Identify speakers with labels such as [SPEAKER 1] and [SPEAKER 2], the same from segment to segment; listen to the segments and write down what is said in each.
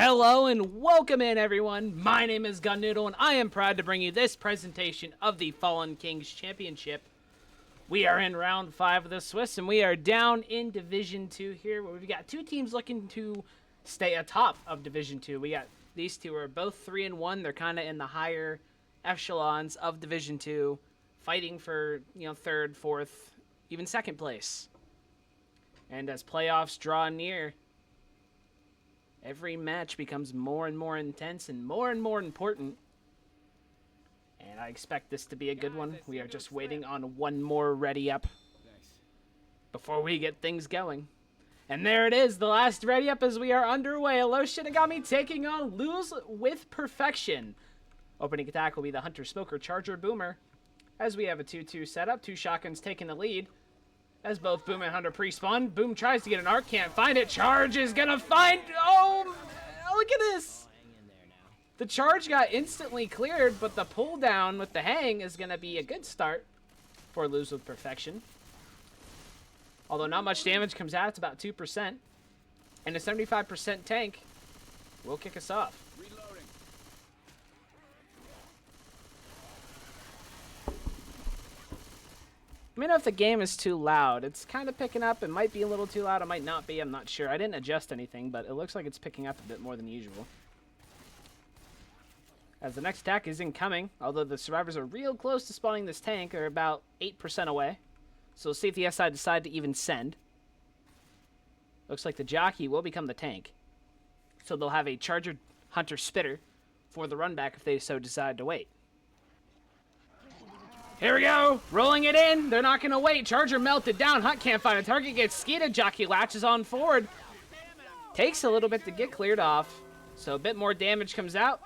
[SPEAKER 1] Hello and welcome in, everyone. My name is Gunnoodle, and I am proud to bring you this presentation of the Fallen Kings Championship. We are in round 5 of the Swiss, and we are down in Division 2 here, where we've got two teams looking to stay atop of Division 2. We got these two are both 3-1. They're kind of in the higher echelons of Division 2, fighting for, third, fourth, even second place. And as playoffs draw near, every match becomes more and more intense and more important. And I expect this to be a good one. We are just waiting on one more ready up before we get things going. And there it is, the last ready up as we are underway. Hello, Shinigami taking on Lose with Perfection. Opening attack will be the Hunter, Smoker, Charger, Boomer. As we have a 2-2 setup, two shotguns taking the lead. As both Boom and Hunter pre-spawn, Boom tries to get an arc, can't find it. Charge is gonna find... Oh, look at this! The charge got instantly cleared, but the pull down with the hang is gonna be a good start for Lose with Perfection. Although not much damage comes out, it's about 2%. And a 75% tank will kick us off. Let me know if the game is too loud. It's kind of picking up. It might be a little too loud. It might not be. I'm not sure. I didn't adjust anything, but it looks like it's picking up a bit more than usual. As the next attack is incoming, although the survivors are real close to spawning this tank, they're about 8% away. So we'll see if the SI decide to even send. Looks like the jockey will become the tank. So they'll have a Charger Hunter Spitter for the run back if they so decide to wait. Here we go, rolling it in. They're not gonna wait. Charger melted down. Hunt can't find a target, gets skeeted. Jockey latches on forward. Takes a little bit to get cleared off, so a bit more damage comes out.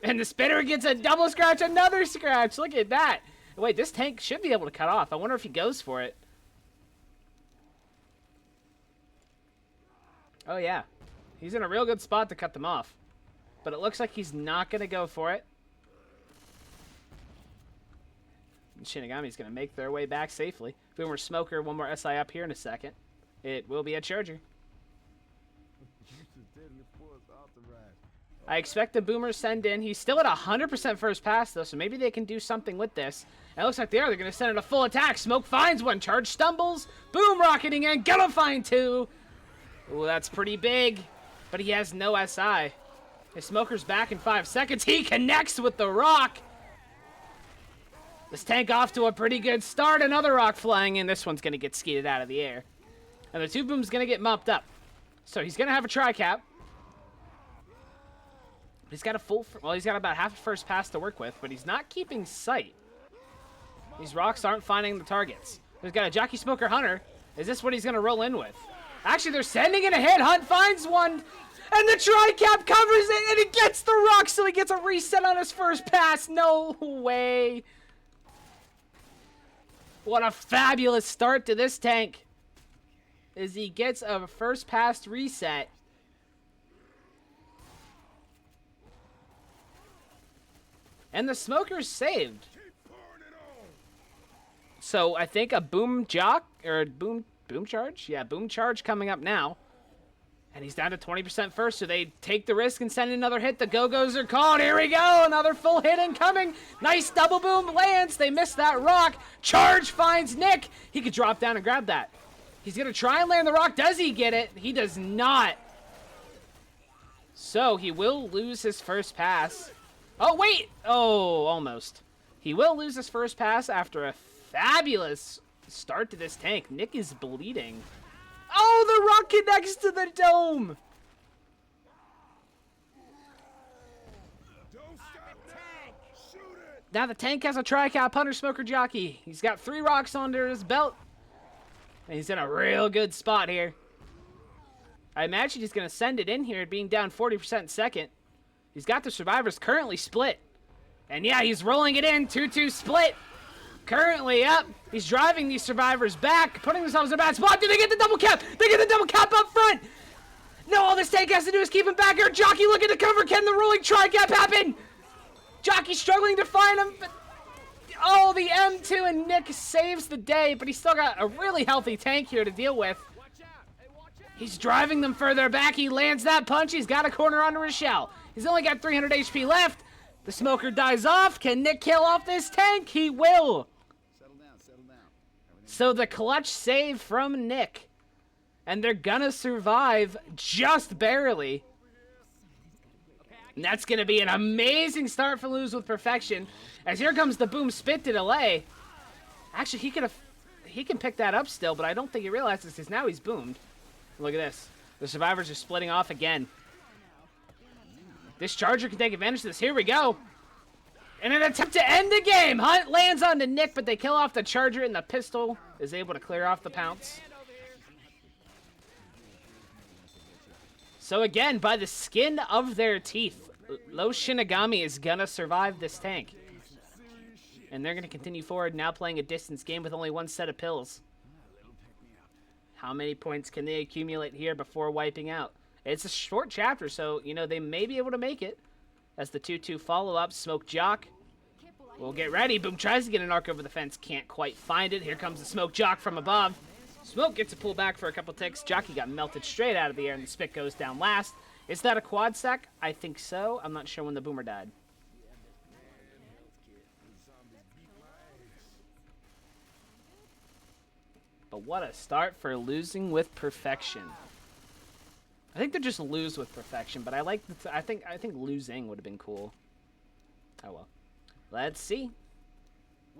[SPEAKER 1] And the Spitter gets a double scratch, another scratch. Look at that. Wait, this tank should be able to cut off. I wonder if he goes for it. Oh yeah, he's in a real good spot to cut them off. But it looks like he's not gonna go for it. Shinigami's going to make their way back safely. Boomer, Smoker, one more SI up here in a second. It will be a Charger. I expect the Boomer send in. He's still at 100% first pass, though, so maybe they can do something with this. And it looks like they are. They're going to send it a full attack. Smoke finds one. Charge stumbles. Boom rocketing in. Gonna find two. Ooh, that's pretty big. But he has no SI. His Smoker's back in 5 seconds. He connects with the rock. This tank off to a pretty good start. Another rock flying in. This one's going to get skeeted out of the air. And the 2 Boom's going to get mopped up. So he's going to have a tri-cap. He's got a full... Well, he's got about half a first pass to work with, but he's not keeping sight. These rocks aren't finding the targets. He's got a Jockey, Smoker, Hunter. Is this what he's going to roll in with? Actually, they're sending in a hit. Hunt finds one. And the tri-cap covers it, and he gets the rock, so he gets a reset on his first pass. No way. What a fabulous start to this tank as he gets a first pass reset. And the Smoker's saved. So I think a Boom Jock, or Boom Charge? Yeah, Boom Charge coming up now. And he's down to 20% first, so they take the risk and send another hit. The Go-Go's are called. Here we go. Another full hit incoming. Nice double boom lands. They missed that rock. Charge finds Nick. He could drop down and grab that. He's going to try and land the rock. Does he get it? He does not. So he will lose his first pass. Oh, wait. Oh, almost. He will lose his first pass after a fabulous start to this tank. Nick is bleeding. Oh, the rock connects to the dome. Now the tank has a tri-cap Hunter, Smoker, Jockey. He's got 3 rocks under his belt. And he's in a real good spot here. I imagine he's going to send it in here, being down 40% second. He's got the survivors currently split. And yeah, he's rolling it in. 2-2 split. Currently up. He's driving these survivors back, putting themselves in a bad spot. Do they get the double cap? They get the double cap up front. No, all this tank has to do is keep him back here. Jockey looking to cover. Can the rolling tri-cap happen? Jockey struggling to find him. But oh, the M2 and Nick saves the day, but he's still got a really healthy tank here to deal with. He's driving them further back. He lands that punch. He's got a corner on Rochelle. He's only got 300 HP left. The smoker dies off. Can Nick kill off this tank? He will.
[SPEAKER 2] Settle down, settle down.
[SPEAKER 1] So the clutch save from Nick. And they're gonna survive just barely. And that's gonna be an amazing start for Lose with Perfection. As here comes the boom spit to delay. Actually, he can pick that up still, but I don't think he realizes because now he's boomed. Look at this. The survivors are splitting off again. This charger can take advantage of this. Here we go. In an attempt to end the game, Hunt lands onto Nick, but they kill off the charger, and the pistol is able to clear off the pounce. So again, by the skin of their teeth, Low Shinigami is gonna survive this tank. And they're gonna continue forward, now playing a distance game with only one set of pills. How many points can they accumulate here before wiping out? It's a short chapter, so, you know, they may be able to make it. As the 2-2 follow-up, Smoke Jock will get ready. Boom tries to get an arc over the fence, can't quite find it. Here comes the Smoke Jock from above. Smoke gets to pull back for a couple ticks. Jockey got melted straight out of the air, and the spit goes down last. Is that a quad stack? I think so. I'm not sure when the boomer died. But what a start for Losing with Perfection. I think they're just Lose with Perfection, but I like I think Losing would have been cool. Oh well. Let's see.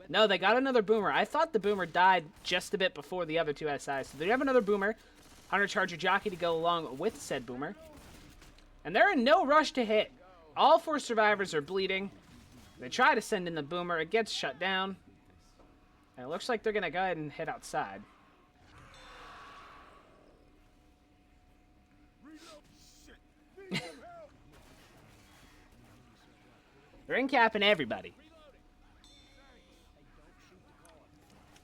[SPEAKER 1] No, they got another boomer. I thought the boomer died just a bit before the other two SIs. So they have another boomer. Hunter Charger Jockey to go along with said boomer. And they're in no rush to hit. All four survivors are bleeding. They try to send in the boomer. It gets shut down. And it looks like they're going to go ahead and head outside. They're in-capping everybody.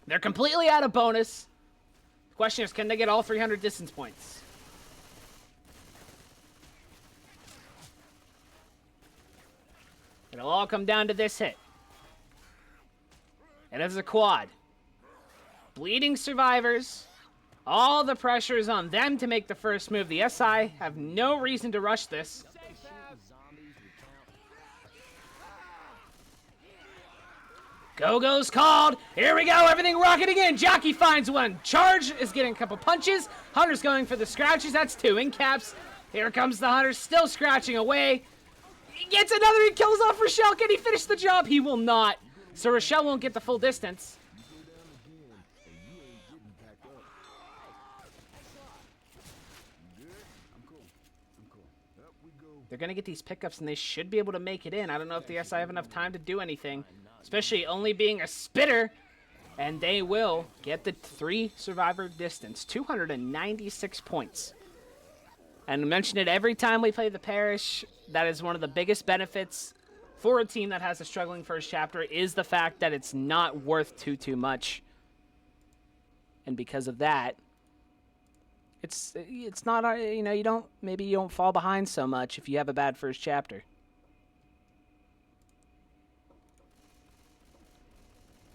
[SPEAKER 1] They're completely out of bonus. The question is, can they get all 300 distance points? It'll all come down to this hit. And it's a quad. Bleeding survivors. All the pressure is on them to make the first move. The SI have no reason to rush this. Go-Go's called. Here we go. Everything rocketing in. Jockey finds one. Charge is getting a couple punches. Hunter's going for the scratches. That's two in caps. Here comes the Hunter, still scratching away. He gets another. He kills off Rochelle. Can he finish the job? He will not. So Rochelle won't get the full distance. They're going to get these pickups, and they should be able to make it in. I don't know if the SI have enough time to do anything, especially only being a spitter. And they will get the 3 survivor distance, 296 points. And I mention it every time we play the Parish. That is one of the biggest benefits for a team that has a struggling first chapter, is the fact that it's not worth too much. And because of that, it's not, you know, maybe you don't fall behind so much if you have a bad first chapter.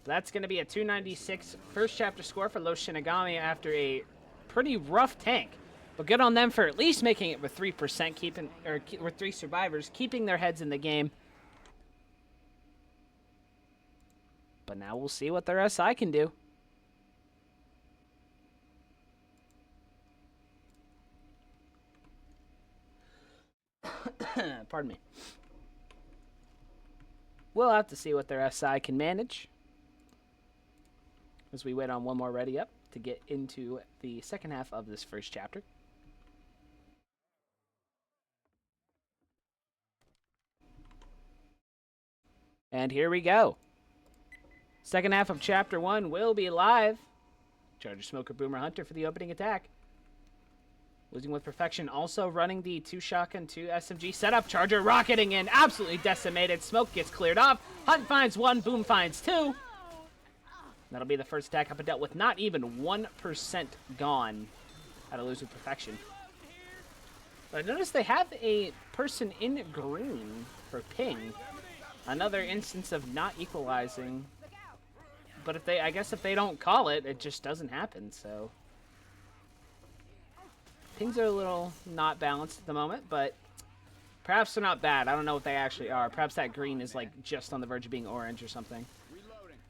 [SPEAKER 1] That's going to be a 296 first chapter score for Low Shinigami after a pretty rough tank. But good on them for at least making it with 3%, with 3 survivors, keeping their heads in the game. But now we'll see what their SI can do. Pardon me. We'll have to see what their SI can manage as we wait on one more ready up to get into the second half of this first chapter. And here we go. Second half of chapter 1 will be live. Charger, Smoker, Boomer, Hunter for the opening attack. Losing with Perfection, also running the 2 shotgun, 2 SMG setup. Charger rocketing in, absolutely decimated. Smoke gets cleared off. Hunt finds 1, Boom finds 2. That'll be the first attack up and dealt with. Not even 1% gone out of Lose with Perfection. But I noticed they have a person in green for ping. Another instance of not equalizing. But I guess if they don't call it, it just doesn't happen, so. Pings are a little not balanced at the moment, but perhaps they're not bad. I don't know what they actually are. Perhaps that green is like just on the verge of being orange or something.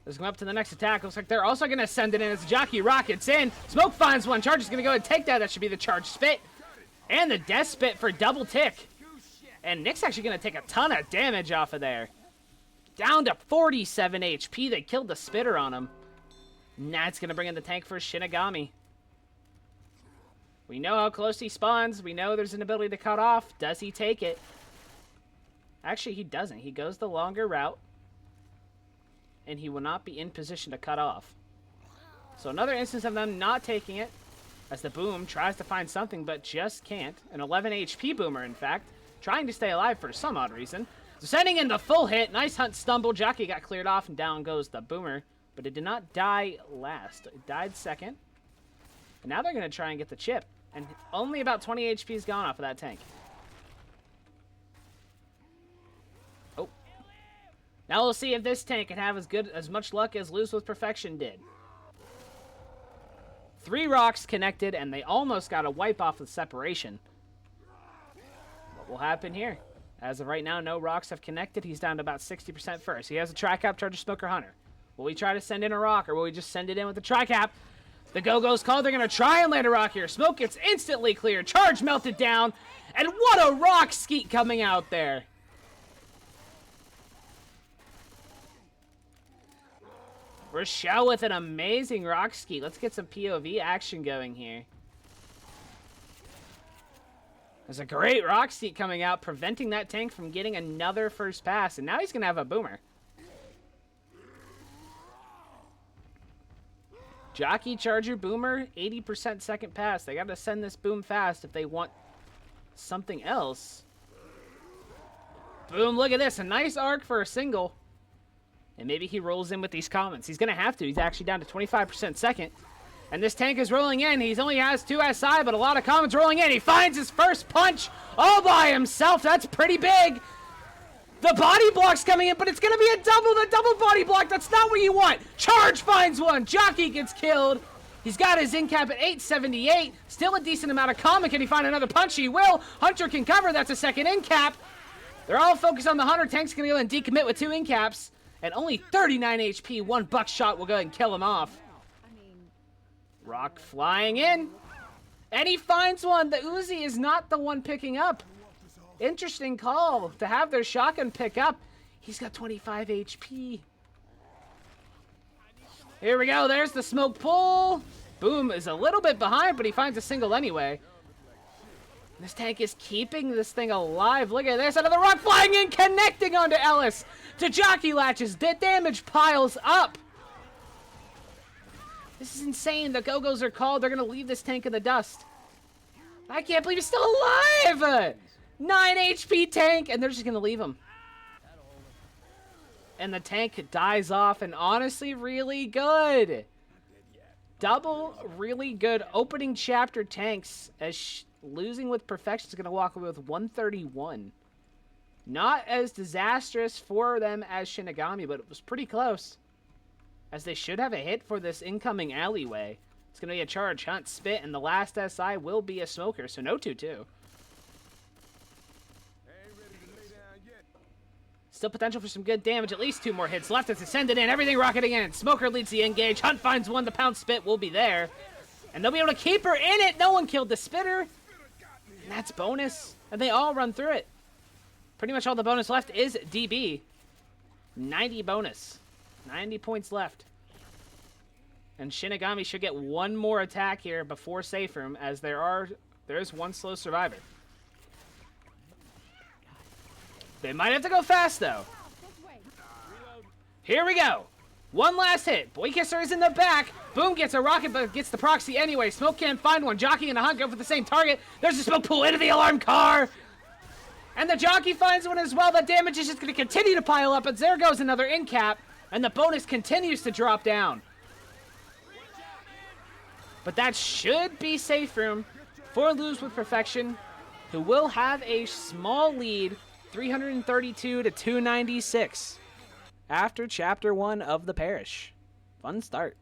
[SPEAKER 1] Let's go up to the next attack. Looks like they're also going to send it in as Jockey rockets in. Smoke finds one. Charge is going to go ahead and take that. That should be the charge spit. And the death spit for double tick. And Nick's actually going to take a ton of damage off of there. Down to 47 HP. They killed the spitter on him. Now it's going to bring in the tank for Shinigami. We know how close he spawns. We know there's an ability to cut off. Does he take it? Actually, he doesn't. He goes the longer route. And he will not be in position to cut off. So another instance of them not taking it. As the boom tries to find something, but just can't. An 11 HP boomer, in fact. Trying to stay alive for some odd reason. So sending in the full hit. Nice hunt stumble. Jockey got cleared off, and down goes the boomer. But it did not die last. It died second. And now they're going to try and get the chip. And only about 20 HP is gone off of that tank. Oh. Now we'll see if this tank can have as much luck as Lose with Perfection did. 3 rocks connected, and they almost got a wipe off the separation. What will happen here? As of right now, no rocks have connected. He's down to about 60% first. He has a Tri-Cap, Charger, Smoker, Hunter. Will we try to send in a rock, or will we just send it in with the Tri-Cap? The Go-Go's called. They're going to try and land a rock here. Smoke gets instantly cleared. Charge melted down. And what a rock skeet coming out there. Rochelle with an amazing rock skeet. Let's get some POV action going here. There's a great rock skeet coming out, preventing that tank from getting another first pass. And now he's going to have a boomer. Jockey, Charger, Boomer, 80% second pass. They got to send this boom fast if they want something else. Boom, look at this. A nice arc for a single. And maybe he rolls in with these comments. He's going to have to. He's actually down to 25% second. And this tank is rolling in. He only has 2 SI, but a lot of comments rolling in. He finds his first punch all by himself. That's pretty big. The body block's coming in, but it's going to be a double body block. That's not what you want. Charge finds one. Jockey gets killed. He's got his in cap at 878. Still a decent amount of common. Can he find another punch? He will. Hunter can cover. That's a second in cap. They're all focused on the Hunter. Tank's going to go and decommit with 2 in caps. And only 39 HP. 1 buckshot will go ahead and kill him off. Rock flying in. And he finds one. The Uzi is not the one picking up. Interesting call to have their shotgun pick up. He's got 25 HP. Here we go. There's the smoke pull. Boom is a little bit behind, but he finds a single anyway. This tank is keeping this thing alive. Look at this. Another rock flying in, connecting onto Ellis. To Jockey latches. The damage piles up. This is insane. The Go-Go's are called. They're going to leave this tank in the dust. I can't believe he's still alive. 9 HP tank, and they're just going to leave him. And the tank dies off, and honestly, really good. Double really good opening chapter tanks, as Losing with Perfection is going to walk away with 131. Not as disastrous for them as Shinigami, but it was pretty close. As they should have a hit for this incoming alleyway. It's going to be a charge, hunt, spit, and the last SI will be a smoker, so no 2-2. Still potential for some good damage. At least 2 more hits left as they send it in. Everything rocketing in. Smoker leads the engage. Hunt finds one. The pound spit will be there. And they'll be able to keep her in it. No one killed the spitter. And that's bonus. And they all run through it. Pretty much all the bonus left is DB. 90 bonus. 90 points left. And Shinigami should get 1 more attack here before safe room, as there is 1 slow survivor. They might have to go fast, though. Here we go. 1 last hit. Boy Kisser is in the back. Boom gets a rocket, but gets the proxy anyway. Smoke can't find one. Jockey and the Hunt go for the same target. There's a smoke pool into the alarm car. And the Jockey finds one as well. The damage is just going to continue to pile up, but there goes another in cap. And the bonus continues to drop down. But that should be safe room for Lose with Perfection, who will have a small lead, 332 to 296, after Chapter 1 of the Parish. Fun start.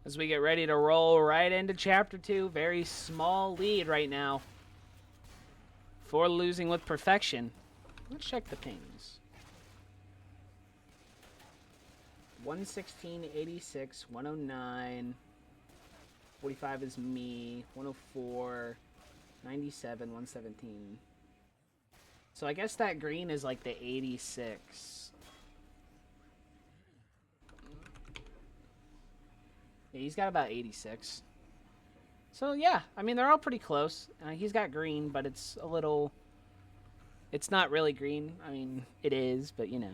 [SPEAKER 1] As we get ready to roll right into Chapter 2. Very small lead right now for losing with perfection. Let's check the pings. 116, 86, 109, 45 is me, 104, 97, 117. So I guess that green is like the 86. Yeah, he's got about 86. So yeah, I mean, they're all pretty close. He's got green, but it's a little... It's not really green. I mean, it is, but you know.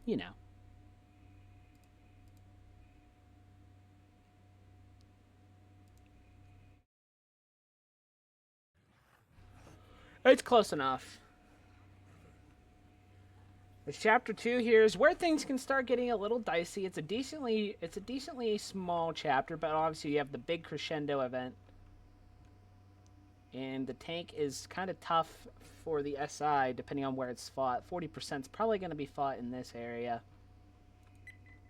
[SPEAKER 1] You know. It's close enough. This chapter 2 here is where things can start getting a little dicey. It's a decently small chapter, but obviously you have the big crescendo event. And the tank is kind of tough for the SI, depending on where it's fought. 40% is probably going to be fought in this area,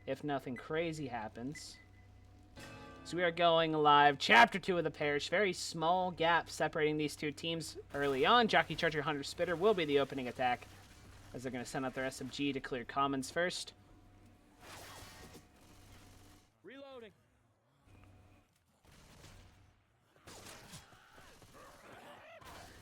[SPEAKER 1] if nothing crazy happens. So we are going live. Chapter 2 of the Parish. Very small gap separating these two teams early on. Jockey, Charger, Hunter, Spitter will be the opening attack, as they're going to send out their SMG to clear commons first.
[SPEAKER 2] Reloading.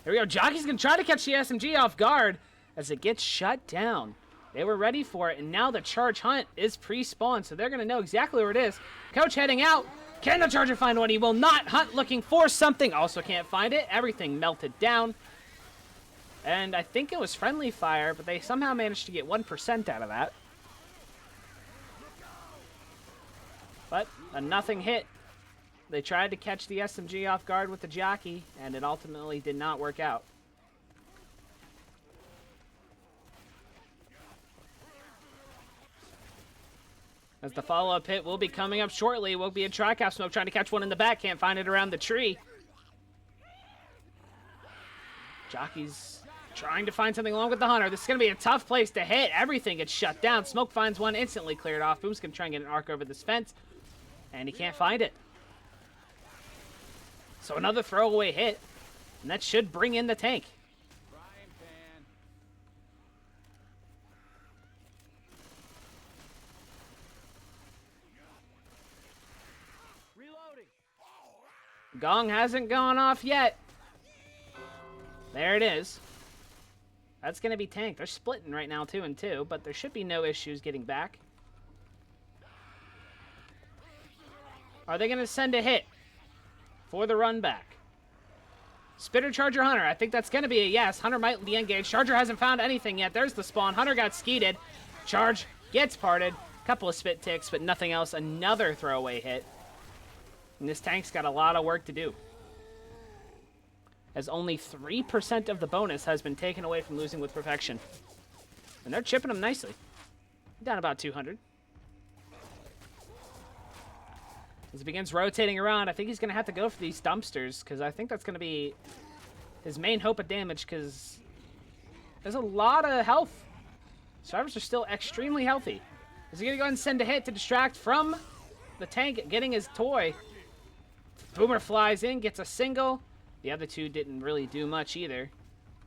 [SPEAKER 1] There we go. Jockey's going to try to catch the SMG off guard as it gets shut down. They were ready for it, and now the charge hunt is pre-spawned, so they're going to know exactly where it is. Coach heading out. Can the Charger find one? He will not. Hunt looking for something. Also can't find it. Everything melted down. And I think it was friendly fire, but they somehow managed to get 1% out of that. But a nothing hit. They tried to catch the SMG off guard with the jockey, and it ultimately did not work out. As the follow-up hit will be coming up shortly. Will be a tri-cap smoke trying to catch one in the back. Can't find it around the tree. Jockey's trying to find something along with the Hunter. This is going to be a tough place to hit. Everything gets shut down. Smoke finds one, instantly cleared off. Boom's going to try and get an arc over this fence, and he can't find it. So another throwaway hit, and that should bring in the tank. Gong hasn't gone off yet. There it is. That's going to be tanked. They're splitting right now 2 and 2, but there should be no issues getting back. Are they going to send a hit for the run back? Spitter, Charger, Hunter. I think that's going to be a yes. Hunter might be engaged. Charger hasn't found anything yet. There's the spawn. Hunter got skeeted. Charge gets parted. Couple of spit ticks, but nothing else. Another throwaway hit. And this tank's got a lot of work to do, as only 3% of the bonus has been taken away from losing with perfection. And they're chipping them nicely. Down about 200. As he begins rotating around, I think he's going to have to go for these dumpsters, because I think that's going to be his main hope of damage, because there's a lot of health. Survivors are still extremely healthy. Is he going to go ahead and send a hit to distract from the tank getting his toy? Boomer flies in, gets a single. The other two didn't really do much either.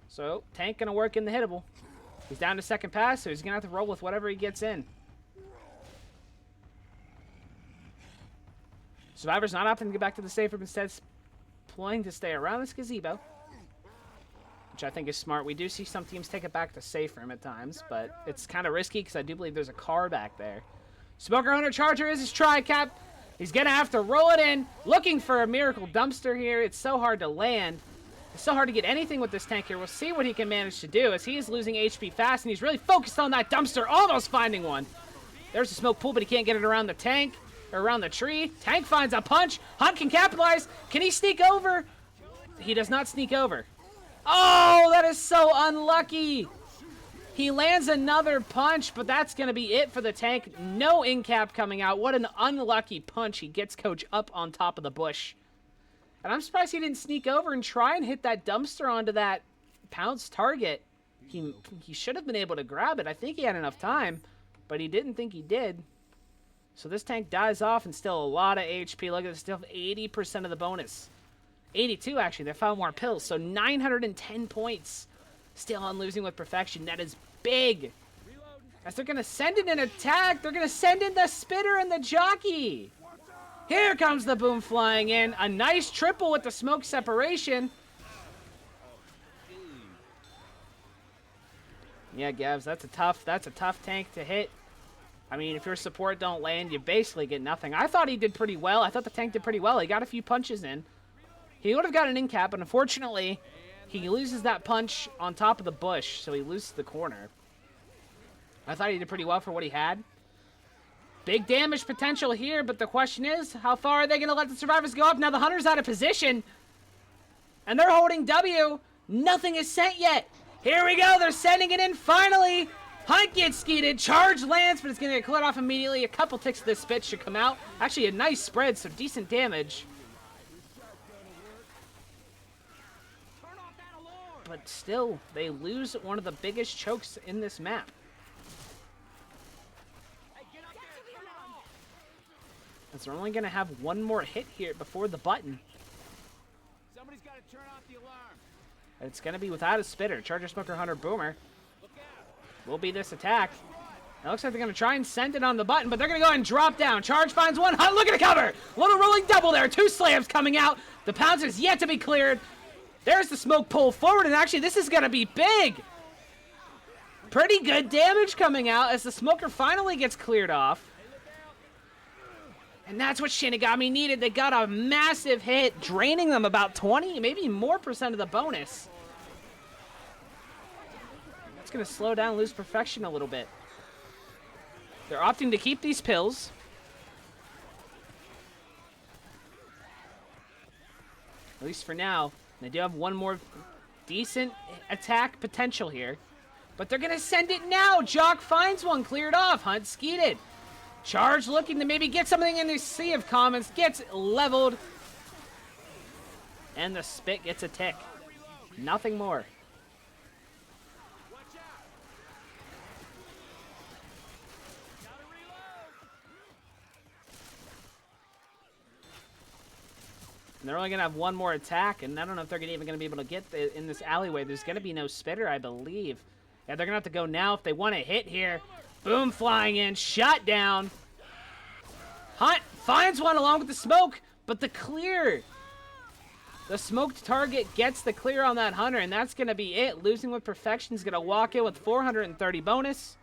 [SPEAKER 1] So, tank gonna work in the hittable. He's down to second pass, so he's gonna have to roll with whatever he gets in. Survivor's not opting to get back to the safe room, instead pulling to stay around this gazebo, which I think is smart. We do see some teams take it back to safe room at times, but it's kind of risky because I do believe there's a car back there. Smoker Hunter Charger is his tri-cap. He's going to have to roll it in, looking for a miracle dumpster here. It's so hard to land. It's so hard to get anything with this tank here. We'll see what he can manage to do, as he is losing HP fast, and he's really focused on that dumpster, almost finding one. There's a smoke pool, but he can't get it around the tank, or around the tree. Tank finds a punch. Hunt can capitalize. Can he sneak over? He does not sneak over. Oh, that is so unlucky. He lands another punch, but that's going to be it for the tank. No in-cap coming out. What an unlucky punch. He gets Coach up on top of the bush. And I'm surprised he didn't sneak over and try and hit that dumpster onto that pounce target. He should have been able to grab it. I think he had enough time, but he didn't think he did. So this tank dies off and still a lot of HP. Look at this, still have 80% of the bonus. 82 actually, they found more pills. So 910 points still on losing with perfection. That is big. As they're going to send in an attack, they're going to send in the spitter and the jockey. Here comes the boom flying in. A nice triple with the smoke separation. Yeah, Gavs, that's a tough tank to hit. I mean, if your support don't land, you basically get nothing. I thought he did pretty well. I thought the tank did pretty well. He got a few punches in. He would have got an in cap, but unfortunately, he loses that punch on top of the bush, so he loses the corner. I thought he did pretty well for what he had. Big damage potential here, but the question is, how far are they going to let the survivors go up? Now the Hunter's out of position, and they're holding W. Nothing is sent yet. Here we go. They're sending it in finally. Hunt gets skeeted. Charge lands, but it's going to get cleared off immediately. A couple ticks of this spit should come out. Actually, a nice spread, so decent damage. But still, they lose one of the biggest chokes in this map. As they're only going to have one more hit here before the button.
[SPEAKER 2] Somebody's got to turn off the alarm.
[SPEAKER 1] It's going to be without a spitter. Charger, Smoker, Hunter, Boomer. Will be this attack. It looks like they're going to try and send it on the button, but they're going to go ahead and drop down. Charge finds one. Hunt, look at the cover. Little rolling double there. 2 slams coming out. The pounce is yet to be cleared. There's the smoke pull forward, and actually this is going to be big. Pretty good damage coming out as the smoker finally gets cleared off. And that's what Shinigami needed. They got a massive hit, draining them about 20, maybe more percent of the bonus. That's going to slow down, lose perfection a little bit. They're opting to keep these pills. At least for now. They do have one more decent attack potential here. But they're going to send it now. Jock finds one, cleared off. Hunt skeeted. Charge looking to maybe get something in the sea of comments. Gets leveled. And the spit gets a tick. Nothing more. And they're only going to have one more attack, and I don't know if they're even going to be able to get in this alleyway. There's going to be no spitter, I believe. Yeah, they're going to have to go now if they want to hit here. Boom flying in, shot down. Hunt finds one along with the smoke, but the clear. The smoked target gets the clear on that Hunter, and that's going to be it. Losing with perfection is going to walk in with 430 bonus.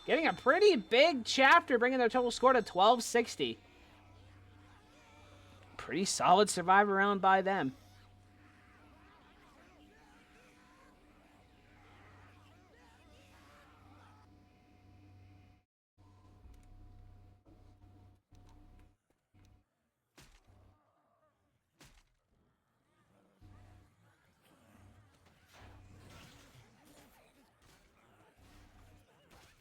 [SPEAKER 1] Getting a pretty big chapter, bringing their total score to 1260. Pretty solid survivor round by them.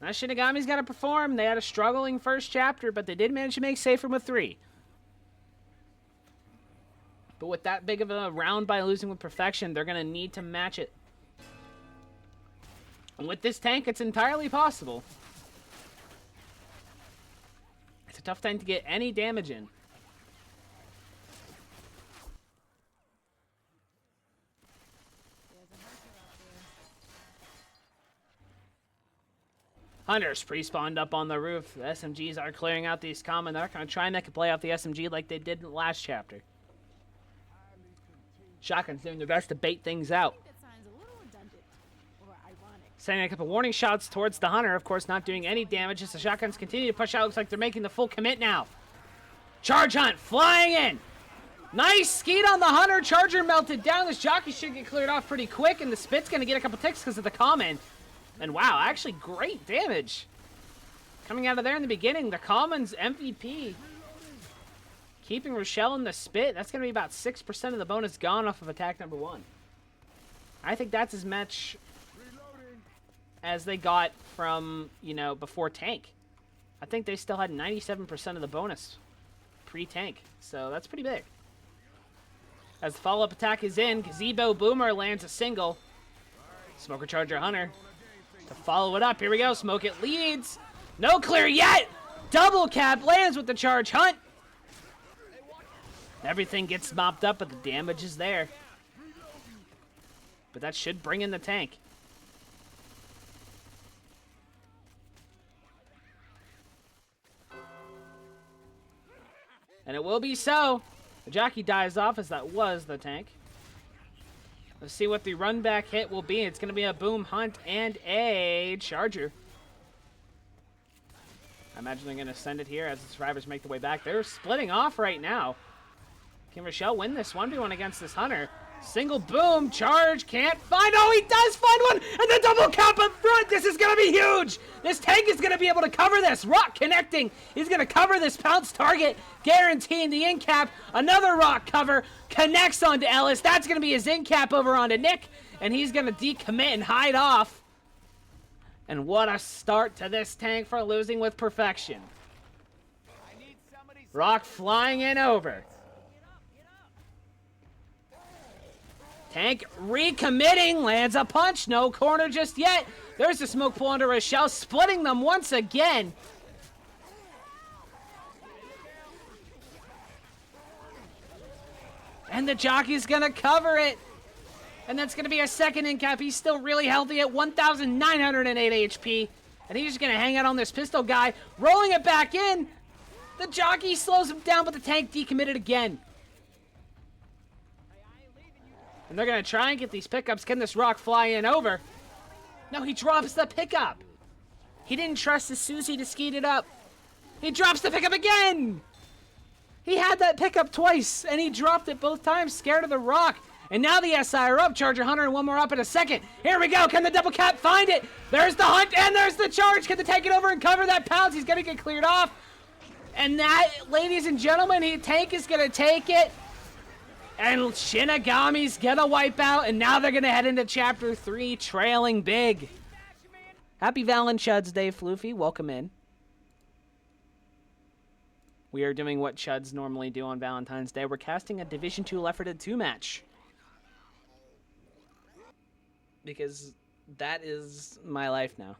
[SPEAKER 1] Now Shinigami's got to perform. They had a struggling first chapter, but they did manage to make safe from a 3. But with that big of a round by losing with perfection, they're going to need to match it. And with this tank, it's entirely possible. It's a tough tank to get any damage in. Hunters pre-spawned up on the roof. The SMGs are clearing out these common. They're going to try and make a play off the SMG like they did in the last chapter. Shotgun's doing their best to bait things out. Sending a couple warning shots towards the Hunter. Of course, not doing any damage as the Shotguns continue to push out. Looks like they're making the full commit now. Charge Hunt flying in. Nice skeet on the Hunter. Charger melted down. This jockey should get cleared off pretty quick, and the Spit's going to get a couple ticks because of the common. And wow, actually great damage. Coming out of there in the beginning, the Common's MVP. Keeping Rochelle in the Spit, that's going to be about 6% of the bonus gone off of attack number 1. I think that's as much as they got from, you know, before tank. I think they still had 97% of the bonus pre-tank, so that's pretty big. As the follow-up attack is in, Gazebo Boomer lands a single. Smoker Charger Hunter to follow it up. Here we go. Smoke it leads. No clear yet. Double cap lands with the charge. Hunt. Everything gets mopped up, but the damage is there. But that should bring in the tank. And it will be so. The jockey dies off as that was the tank. Let's see what the run back hit will be. It's going to be a boom hunt and a charger. I imagine they're going to send it here as the survivors make their way back. They're splitting off right now. Can Rochelle win this 1v1 against this hunter? Single boom, charge, can't find. Oh, he does find one, and the double cap up front. This is going to be huge. This tank is going to be able to cover this. Rock connecting. He's going to cover this pounce target, guaranteeing the in cap. Another rock cover connects onto Ellis. That's going to be his in cap over onto Nick, and he's going to decommit and hide off. And what a start to this tank for losing with perfection. Rock flying in over. Tank recommitting, lands a punch, no corner just yet. There's the smoke pull onto Rochelle, splitting them once again. And the jockey's gonna cover it. And that's gonna be a second in cap. He's still really healthy at 1,908 HP. And he's just gonna hang out on this pistol guy, rolling it back in. The jockey slows him down, but the tank decommitted again. And they're going to try and get these pickups. Can this rock fly in over? No, he drops the pickup. He didn't trust his Susie to skeet it up. He drops the pickup again. He had that pickup twice, and he dropped it both times, scared of the rock. And now the SI are up. Charger Hunter and one more up in a second. Here we go. Can the double cap find it? There's the hunt, and there's the charge. Can they take it over and cover that pounce? He's going to get cleared off. And that, ladies and gentlemen, tank is going to take it. And Shinigami's gonna wipe out, and now they're gonna head into Chapter 3, trailing big. Happy Valentine's Day, Floofy. Welcome in. We are doing what Chuds normally do on Valentine's Day. We're casting a Division 2 L4D2 2 match. Because that is my life now.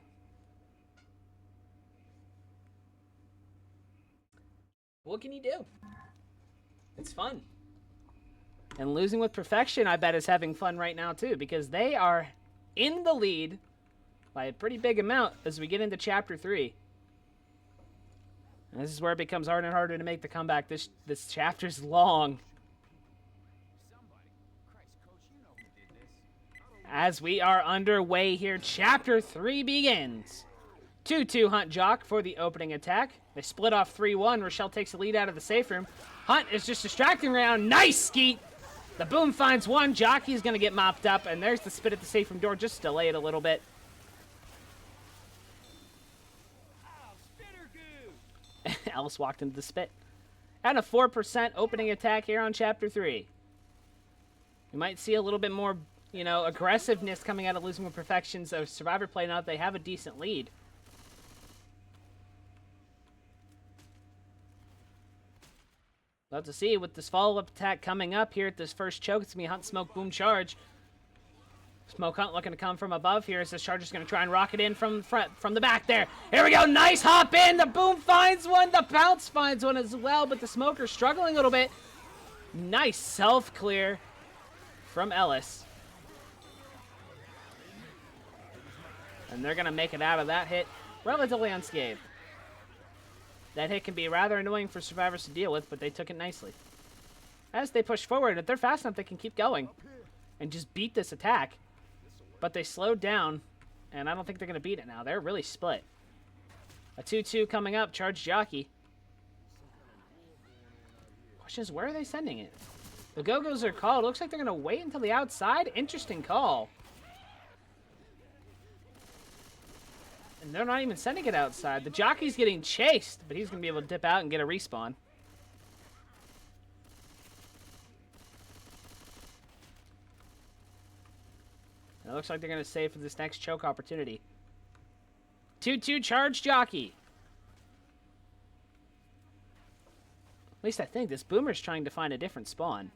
[SPEAKER 1] What can you do? It's fun. And losing with perfection, I bet, is having fun right now, too, because they are in the lead by a pretty big amount as we get into Chapter 3. And this is where it becomes harder and harder to make the comeback. This chapter's long. As we are underway here, Chapter 3 begins. 2-2 Hunt Jock for the opening attack. They split off 3-1. Rochelle takes the lead out of the safe room. Hunt is just distracting around. Nice skeet! The boom finds one. Jockey's going to get mopped up, and there's the spit at the safe room door. Just delay it a little bit. Alice walked into the spit. And a 4% opening attack here on Chapter 3. We might see a little bit more, aggressiveness coming out of losing with perfection. So Survivor play now that they have a decent lead. We'll have to see with this follow-up attack coming up here at this first choke. It's going to be Hunt, Smoke, Boom, Charge. Smoke Hunt looking to come from above here as this Charger's going to try and rocket in from the back there. Here we go. Nice hop in. The Boom finds one. The Bounce finds one as well, but the Smoker's struggling a little bit. Nice self-clear from Ellis. And they're going to make it out of that hit relatively unscathed. That hit can be rather annoying for survivors to deal with, but they took it nicely. As they push forward, if they're fast enough, they can keep going and just beat this attack. But they slowed down, and I don't think they're going to beat it now. They're really split. A 2-2 coming up, Charge Jockey. Question is, where are they sending it? The Go-Go's are called. Looks like they're going to wait until the outside. Interesting call. And they're not even sending it outside. The Jockey's getting chased, but he's going to be able to dip out and get a respawn. It looks like they're going to save for this next choke opportunity. 2-2 Charge Jockey. At least I think this Boomer's trying to find a different spawn.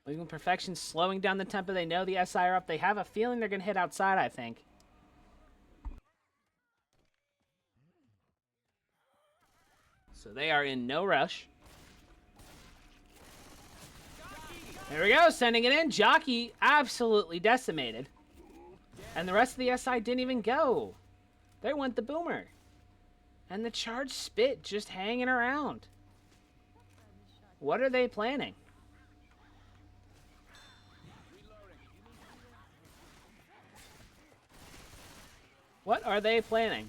[SPEAKER 1] Losing perfection, slowing down the tempo. They know the SI are up. They have a feeling they're going to hit outside, I think. So they are in no rush. There we go, sending it in. Jockey absolutely decimated. And the rest of the SI didn't even go. There went the boomer. And the charged spit just hanging around. What are they planning? What are they planning?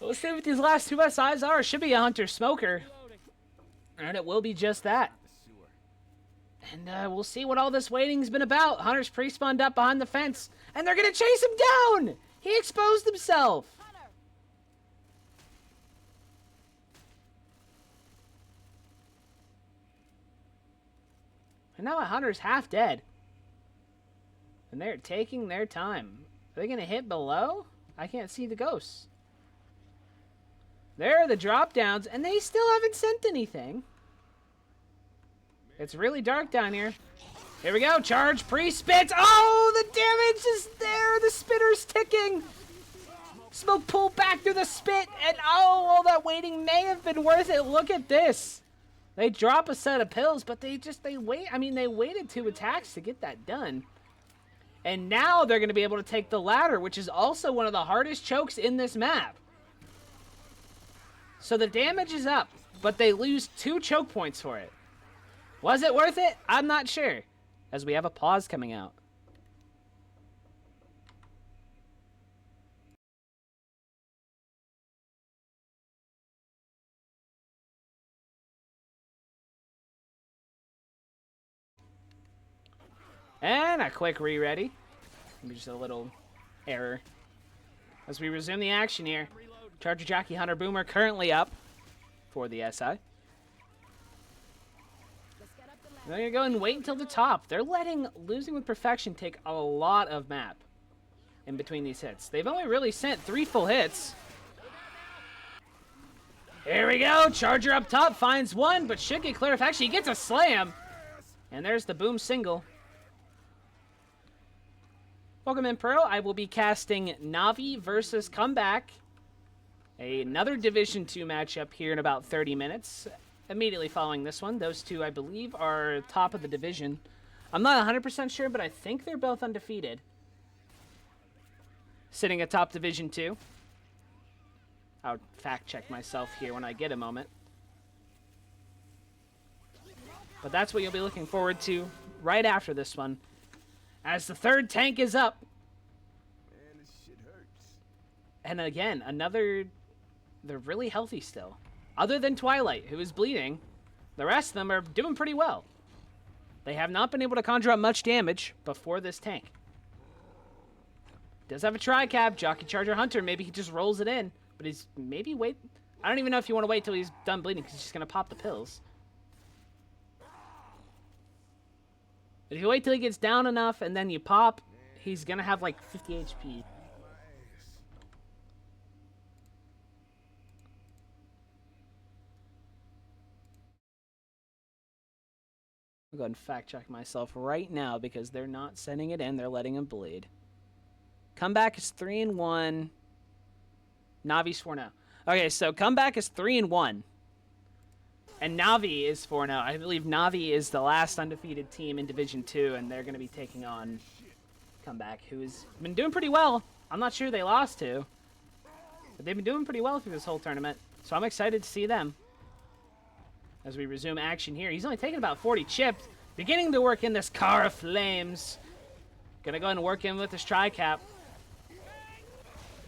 [SPEAKER 1] Let's see what these last two SIs are. It should be a Hunter Smoker. And it will be just that. And we'll see what all this waiting's been about. Hunter's pre-spawned up behind the fence. And they're going to chase him down! He exposed himself! And now a Hunter's half dead. And they're taking their time. Are they going to hit below? I can't see the ghosts. There are the drop downs, and they still haven't sent anything. It's really dark down here. Here we go. Charge pre-spits. Oh, the damage is there. The spitter's ticking. Smoke pulled back through the spit, and oh, all that waiting may have been worth it. Look at this. They drop a set of pills, but they wait. I mean, they waited 2 attacks to get that done. And now they're going to be able to take the ladder, which is also one of the hardest chokes in this map. So the damage is up, but they lose 2 choke points for it. Was it worth it? I'm not sure, as we have a pause coming out. And a quick re-ready. Maybe just a little error. As we resume the action here. Charger Jockey Hunter Boomer currently up for the SI. They're going to go and wait until the top. They're letting Losing with Perfection take a lot of map in between these hits. They've only really sent 3 full hits. Here we go. Charger up top finds one, but should get clear. Actually, he gets a slam. And there's the boom single. Welcome in, Pro. I will be casting Navi versus Comeback. Another Division 2 matchup here in about 30 minutes. Immediately following this one. Those two, I believe, are top of the division. I'm not 100% sure, but I think they're both undefeated. Sitting atop Division 2. I'll fact check myself here when I get a moment. But that's what you'll be looking forward to right after this one. As the third tank is up.
[SPEAKER 2] Man, this shit hurts.
[SPEAKER 1] And again, they're really healthy still. Other than Twilight, who is bleeding, the rest of them are doing pretty well. They have not been able to conjure up much damage before this tank. Does have a tri-cap, Jockey Charger Hunter. Maybe he just rolls it in. But he's maybe wait. I don't even know if you want to wait till he's done bleeding because he's just going to pop the pills. But if you wait till he gets down enough and then you pop, he's going to have like 50 HP. I'll go ahead and fact check myself right now because they're not sending it in. They're letting him bleed. Comeback is 3-1. Navi's 4-0. Okay, so Comeback is 3-1. And Navi is 4-0. I believe Navi is the last undefeated team in Division 2, and they're going to be taking on Comeback, who's been doing pretty well. I'm not sure they lost to, but they've been doing pretty well through this whole tournament. So I'm excited to see them as we resume action here. He's only taking about 40 chips, beginning to work in this Car of Flames. Gonna go ahead and work in with this tri-cap.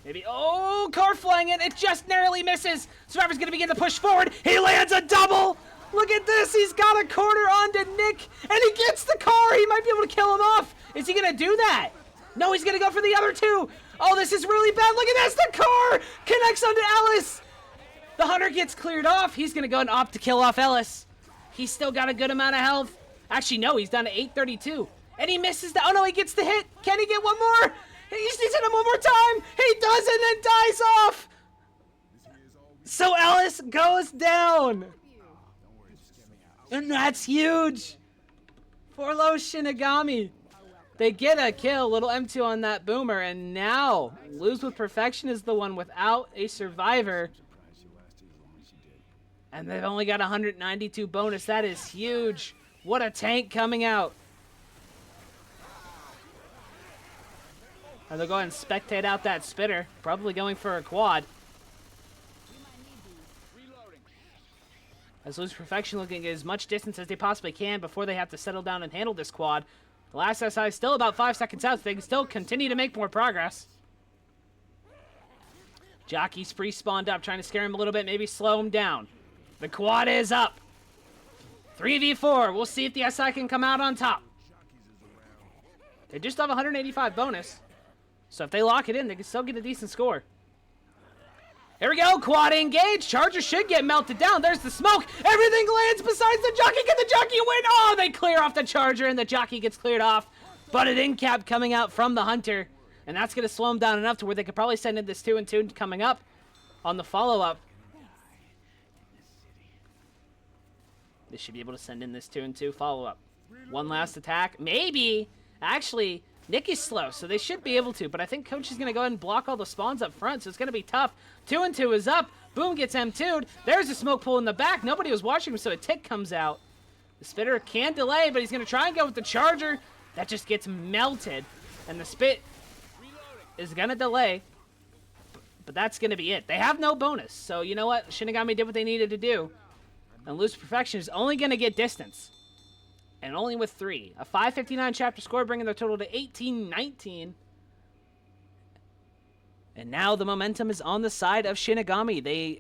[SPEAKER 1] Maybe, oh, car flying in, it just narrowly misses. Survivor's gonna begin to push forward. He lands a double. Look at this, he's got a corner onto Nick, and he gets the car. He might be able to kill him off. Is he gonna do that? No, he's gonna go for the other two. Oh, this is really bad. Look at this, the car connects onto Ellis. The Hunter gets cleared off. He's gonna go and opt to kill off Ellis. He's still got a good amount of health. Actually, no, he's down to 832. And he misses the, oh no, he gets the hit. Can he get one more? He's hit him one more time. He does and then dies off. So Ellis goes down. And that's huge. For low Shinigami. They get a kill, little M2 on that boomer, and now Lose with Perfection is the one without a survivor. And they've only got 192 bonus. That is huge. What a tank coming out. And they'll go ahead and spectate out that spitter. Probably going for a quad. As Lose Perfection looking at as much distance as they possibly can before they have to settle down and handle this quad. The last SI is still about 5 seconds out, so they can still continue to make more progress. Jockey's pre-spawned up, trying to scare him a little bit, maybe slow him down. The quad is up. 3v4. We'll see if the SI can come out on top. They just have 185 bonus. So if they lock it in, they can still get a decent score. Here we go. Quad engage. Charger should get melted down. There's the smoke. Everything lands besides the jockey. Get the jockey win. Oh, they clear off the charger, and the jockey gets cleared off. But an in cap coming out from the hunter. And that's going to slow them down enough to where they could probably send in this 2-2 coming up on the follow-up. They should be able to send in this 2-2 follow-up. One last attack. Maybe. Actually, Nick is slow, so they should be able to. But I think Coach is going to go ahead and block all the spawns up front, so it's going to be tough. 2-2 is up. Boom gets M2'd. There's a smoke pool in the back. Nobody was watching him, so a tick comes out. The spitter can delay, but he's going to try and go with the charger. That just gets melted. And the spit is going to delay. But that's going to be it. They have no bonus. So you know what? Shinigami did what they needed to do. And Lose Perfection is only going to get distance. And only with 3. A 559 chapter score, bringing their total to 1819. And now the momentum is on the side of Shinigami. They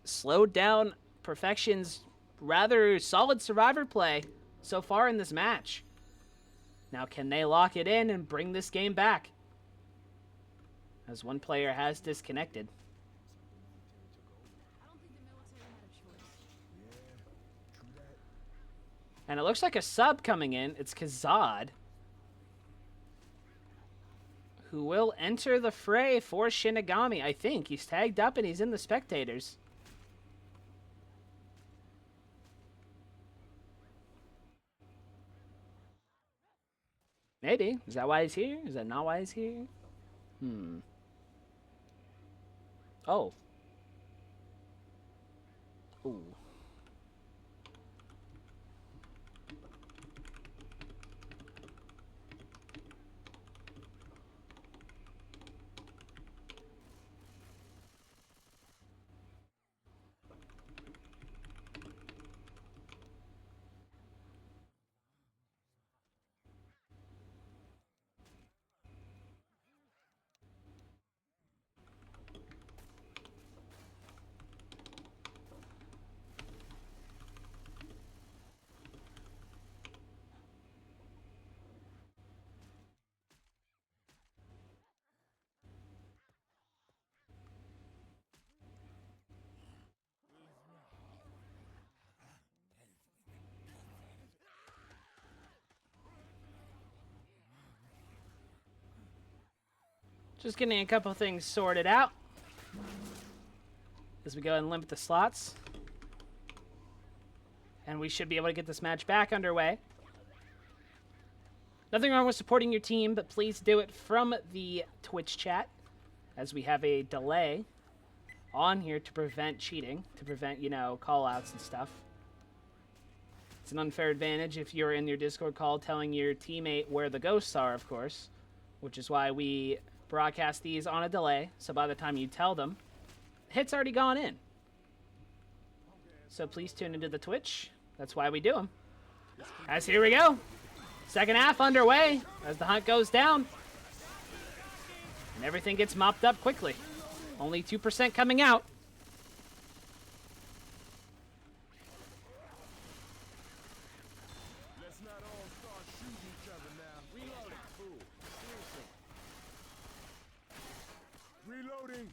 [SPEAKER 1] slowed down Perfection's rather solid survivor play so far in this match. Now can they lock it in and bring this game back? As one player has disconnected. And it looks like a sub coming in. It's Kazad, who will enter the fray for Shinigami. I think he's tagged up and he's in the spectators. Maybe. Is that why he's here? Is that not why he's here? Oh. Ooh. Just getting a couple things sorted out as we go and limit the slots. And we should be able to get this match back underway. Nothing wrong with supporting your team, but please do it from the Twitch chat, as we have a delay on here to prevent cheating, to prevent, you know, call-outs and stuff. It's an unfair advantage if you're in your Discord call telling your teammate where the ghosts are, of course, which is why we broadcast these on a delay, so by the time you tell them, the hit's already gone in. So please tune into the Twitch. That's why we do them. Guys, here we go. Second half underway as the hunt goes down. And everything gets mopped up quickly. Only 2% coming out.
[SPEAKER 2] Let's not all start shooting each other now. Reloading. Fool. Seriously. Reloading.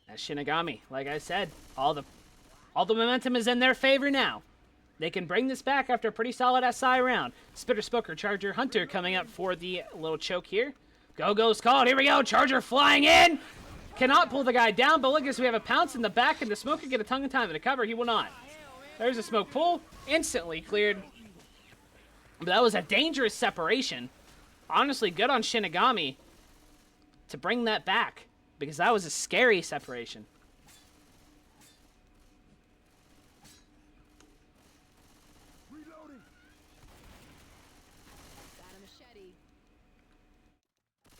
[SPEAKER 1] As Shinigami, like I said, all the momentum is in their favor now. They can bring this back after a pretty solid SI round. Spitter, Spoker, Charger, Hunter coming up for the little choke here. Go-Go's called. Here we go. Charger flying in. Cannot pull the guy down, but look as we have a pounce in the back, and the smoke can get a tongue in time to cover. He will not. There's a smoke pull. Instantly cleared. But that was a dangerous separation. Honestly, good on Shinigami to bring that back, because that was a scary separation.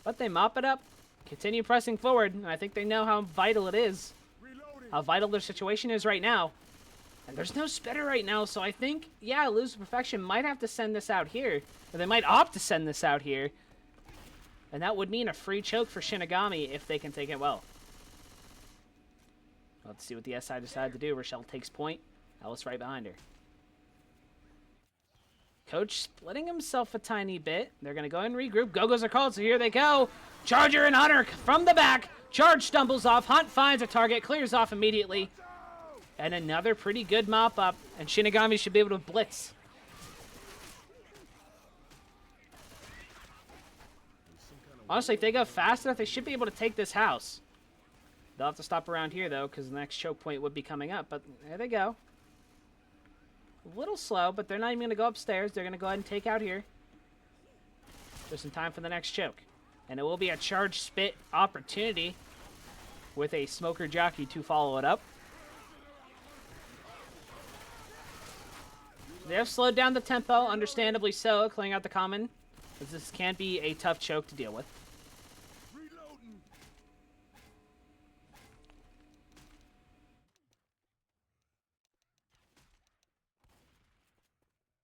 [SPEAKER 1] But they mop it up, continue pressing forward, and I think they know how vital it is. How vital their situation is right now. And there's no spitter right now, so I think, yeah, Lose Perfection might have to send this out here. Or they might opt to send this out here. And that would mean a free choke for Shinigami if they can take it well. Let's see what the SI decide to do. Rochelle takes point. Alice right behind her. Coach splitting himself a tiny bit. They're going to go ahead and regroup. Go-Go's are called, so here they go. Charger and Hunter from the back. Charge stumbles off. Hunt finds a target, clears off immediately. And another pretty good mop-up. And Shinigami should be able to blitz. Honestly, if they go fast enough, they should be able to take this house. They'll have to stop around here, though, because the next choke point would be coming up. But there they go. A little slow, but they're not even going to go upstairs. They're going to go ahead and take out here. Just in time for the next choke. And it will be a charge spit opportunity with a smoker jockey to follow it up. They have slowed down the tempo, understandably so, clearing out the common, as this can be a tough choke to deal with.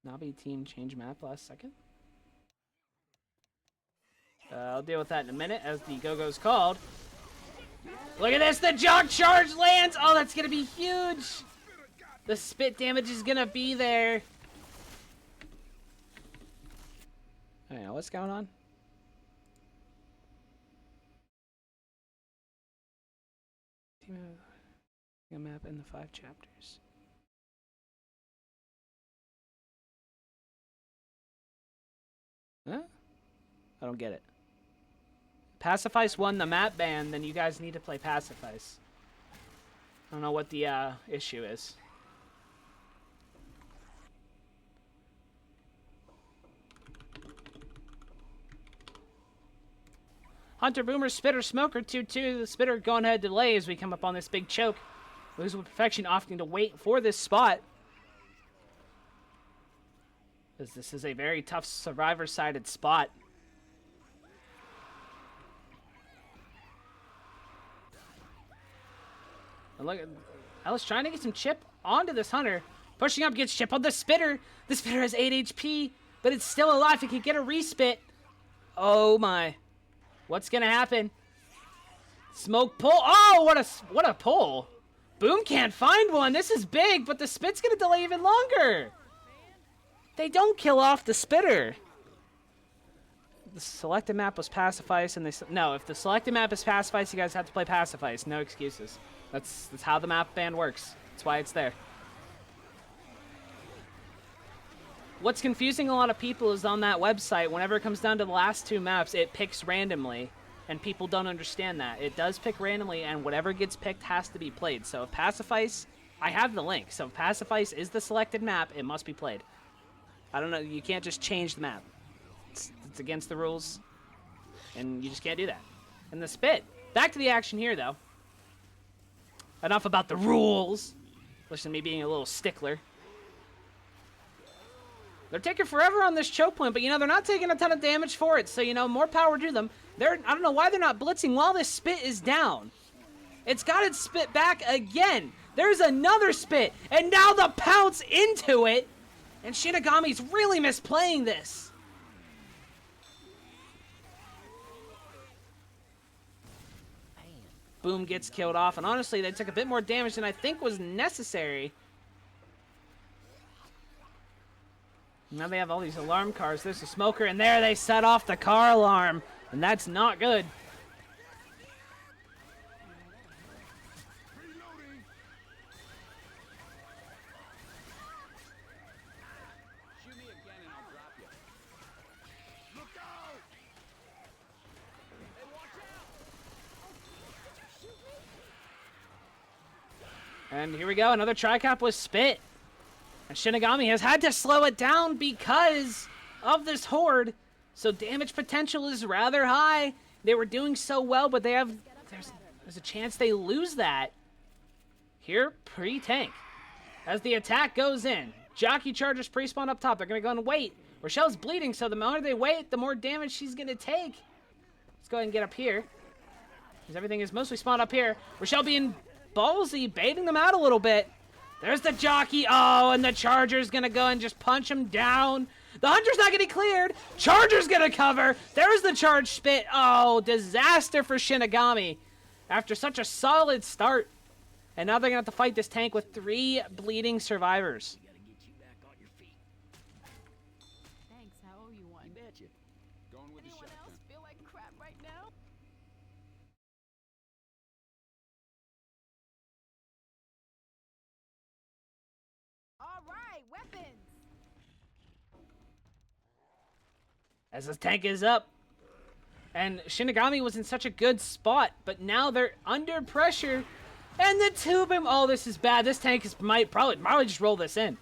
[SPEAKER 1] Nabi team change map last second. I'll deal with that in a minute as the Go-Go's called. Look at this, the jog charge lands! Oh, that's gonna be huge! The spit damage is gonna be there. I don't know what's going on. Team a map in the 5 chapters. Huh? I don't get it. Pacifice won the map ban, then you guys need to play Pacifice. I don't know what the issue is. Hunter, Boomer, Spitter, Smoker, 2-2. The Spitter going ahead delay as we come up on this big choke. Lose with Perfection opting to wait for this spot. As this is a very tough survivor-sided spot. And look, Alice trying to get some chip onto this Hunter. Pushing up, gets chip on the Spitter. The Spitter has 8 HP, but it's still alive. It can get a respit. Oh my. What's gonna happen? Smoke pull. Oh, what a pull. Boom can't find one. This is big, but the spit's gonna delay even longer. They don't kill off the Spitter. The selected map was Pacifice, and no. If the selected map is Pacifice, you guys have to play Pacifice. No excuses. That's how the map ban works. That's why it's there. What's confusing a lot of people is on that website, whenever it comes down to the last 2 maps, it picks randomly, and people don't understand that. It does pick randomly, and whatever gets picked has to be played. So if Pacifice, I have the link. So if Pacifice is the selected map, it must be played. I don't know, you can't just change the map. It's against the rules, and you just can't do that. And the spit. Back to the action here, though. Enough about the rules. Listen to me being a little stickler. They're taking forever on this choke point, but, you know, they're not taking a ton of damage for it, so, you know, more power to them. I don't know why they're not blitzing while this spit is down. It's got its spit back again. There's another spit, and now the pounce into it. And Shinigami's really misplaying this. Boom gets killed off, and honestly, they took a bit more damage than I think was necessary. Now they have all these alarm cars. There's a smoker, and there they set off the car alarm, and that's not good. And here we go, another tri-cap with spit. And Shinigami has had to slow it down because of this horde. So damage potential is rather high. They were doing so well, but there's a chance they lose that. Here, pre-tank. As the attack goes in, Jockey Chargers pre-spawn up top. They're going to go and wait. Rochelle's bleeding, so the more they wait, the more damage she's going to take. Let's go ahead and get up here. Because everything is mostly spawned up here. Rochelle being ballsy, baiting them out a little bit. There's the jockey. Oh, and the Charger's going to go and just punch him down. The Hunter's not getting cleared. Charger's going to cover. There's the charge spit. Oh, disaster for Shinigami. After such a solid start. And now they're going to have to fight this tank with 3 bleeding survivors.
[SPEAKER 3] Thanks, I owe you one.
[SPEAKER 2] You betcha. Going with
[SPEAKER 3] Anyone
[SPEAKER 2] the
[SPEAKER 3] else
[SPEAKER 2] shotgun.
[SPEAKER 3] feel like crap right now? All right, weapons.
[SPEAKER 1] As this tank is up. And Shinigami was in such a good spot, but now they're under pressure. And the tube him. Oh, this is bad. This tank might probably just roll this in.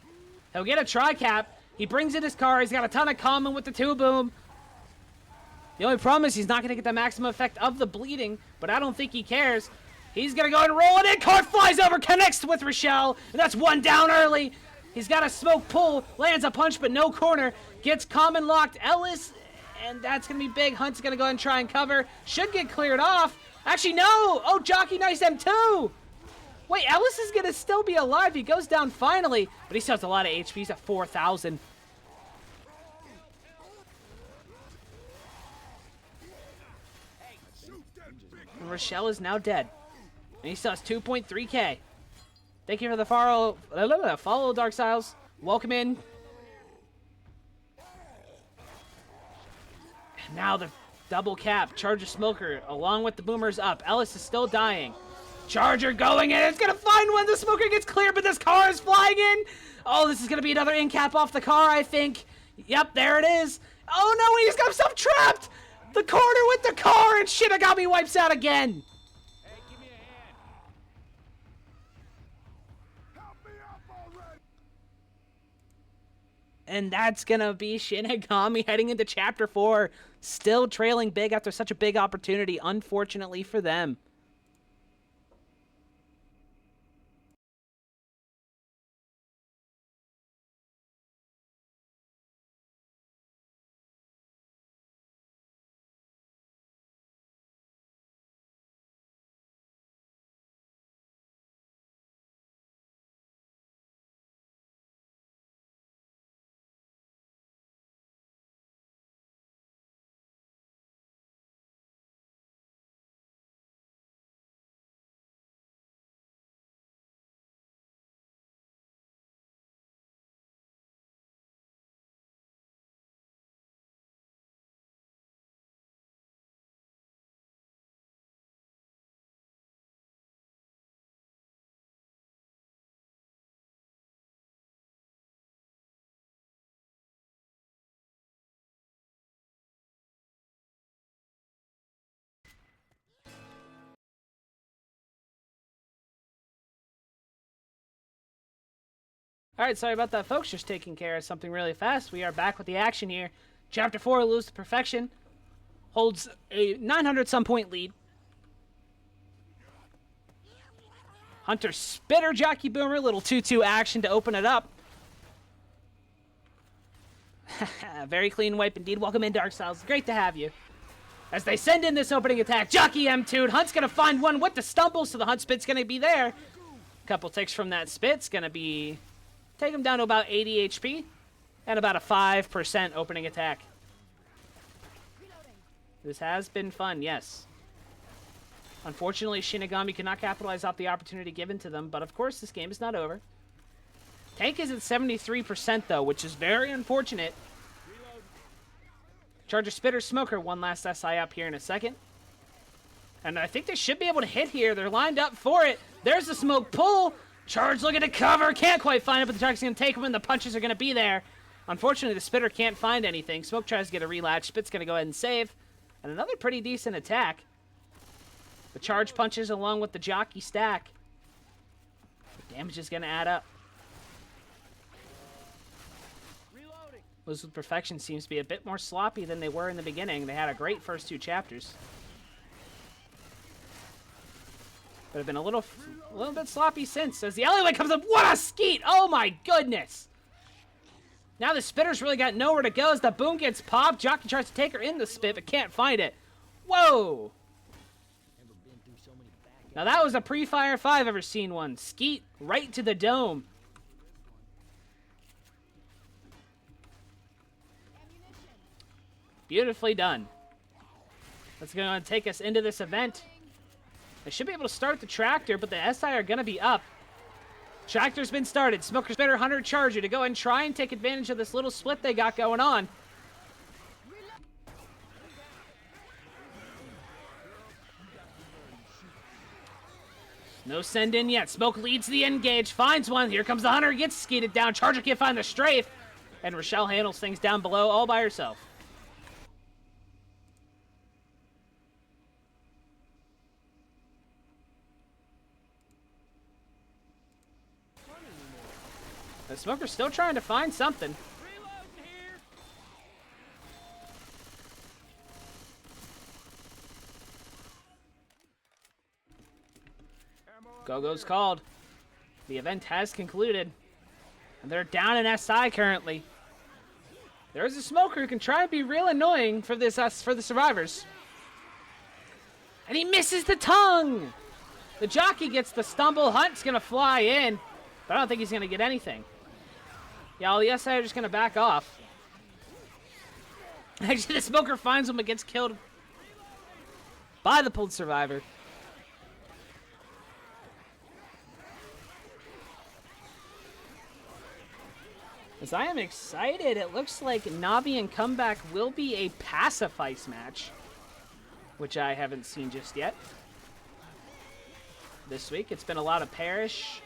[SPEAKER 1] He'll get a tri-cap. He brings in his car. He's got a ton of common with the tube boom. The only problem is he's not going to get the maximum effect of the bleeding, but I don't think he cares. He's going to go and roll it in. Car flies over, connects with Rochelle, and that's 1 down early. He's got a smoke pull, lands a punch, but no corner. Gets common locked. Ellis, and that's going to be big. Hunt's going to go ahead and try and cover. Should get cleared off. Actually, no. Oh, Jockey nice M2. Wait, Ellis is going to still be alive. He goes down finally, but he still has a lot of HP. He's at 4,000. And Rochelle is now dead. And he still has 2.3k. Thank you for the follow, Dark Styles. Welcome in. And now the double cap. Charger Smoker along with the boomers up. Ellis is still dying. Charger going in. It's going to find one. The Smoker gets cleared, but this car is flying in. Oh, this is going to be another in cap off the car, I think. Yep, there it is. Oh, no, he's got himself trapped. The corner with the car, and Shinigami wipes out again.
[SPEAKER 2] Hey, give me a hand. Help me up already.
[SPEAKER 1] And that's going to be Shinigami heading into Chapter 4. Still trailing big after such a big opportunity, unfortunately for them. All right, sorry about that, folks. Just taking care of something really fast. We are back with the action here. Chapter 4, Lose to Perfection, holds a 900-some point lead. Hunter Spitter, Jockey Boomer, little 2-2 action to open it up. Very clean wipe indeed. Welcome in, Dark Styles. Great to have you. As they send in this opening attack, Jockey M2'd. Hunt's going to find one with the stumble, so the Hunt Spit's going to be there. Couple ticks from that Spit's going to be... take him down to about 80 HP and about a 5% opening attack. This has been fun, yes. Unfortunately, Shinigami cannot capitalize off the opportunity given to them, but of course this game is not over. Tank is at 73% though, which is very unfortunate. Charger Spitter Smoker, one last SI up here in a second. And I think they should be able to hit here. They're lined up for it. There's the smoke pull. Charge looking to cover. Can't quite find it, but the Jockey's going to take him, and the punches are going to be there. Unfortunately, the Spitter can't find anything. Smoke tries to get a relatch. Spit's going to go ahead and save. And another pretty decent attack. The charge punches along with the Jockey stack. The damage is going to add up.
[SPEAKER 2] Reloading.
[SPEAKER 1] Lose with Perfection seems to be a bit more sloppy than they were in the beginning. They had a great first 2 chapters. But have been a little bit sloppy since. As the alleyway comes up, what a skeet! Oh my goodness! Now the Spitter's really got nowhere to go as the boom gets popped. Jockey tries to take her in the spit, but can't find it. Whoa! Now that was a pre-fire 5 ever seen one. Skeet right to the dome. Beautifully done. That's going to take us into this event. I should be able to start the tractor, but the SI are going to be up. Tractor's been started. Smoker Spitter, Hunter Charger to go and try and take advantage of this little split they got going on. No send in yet. Smoke leads the engage, finds one. Here comes the Hunter, gets skeeted down. Charger can't find the strafe. And Rochelle handles things down below all by herself. The Smoker's still trying to find something. Go-Go's called. The event has concluded. And they're down in SI currently. There's a Smoker who can try and be real annoying for this for the survivors. And he misses the tongue! The jockey gets the stumble. Hunt's gonna fly in, but I don't think he's gonna get anything. Yeah, all the SI are just gonna back off. Actually, the Smoker finds him but gets killed by the pulled survivor. As I am excited, it looks like Navi and Comeback will be a Pacifice match, which I haven't seen just yet. This week, it's been a lot of Parish,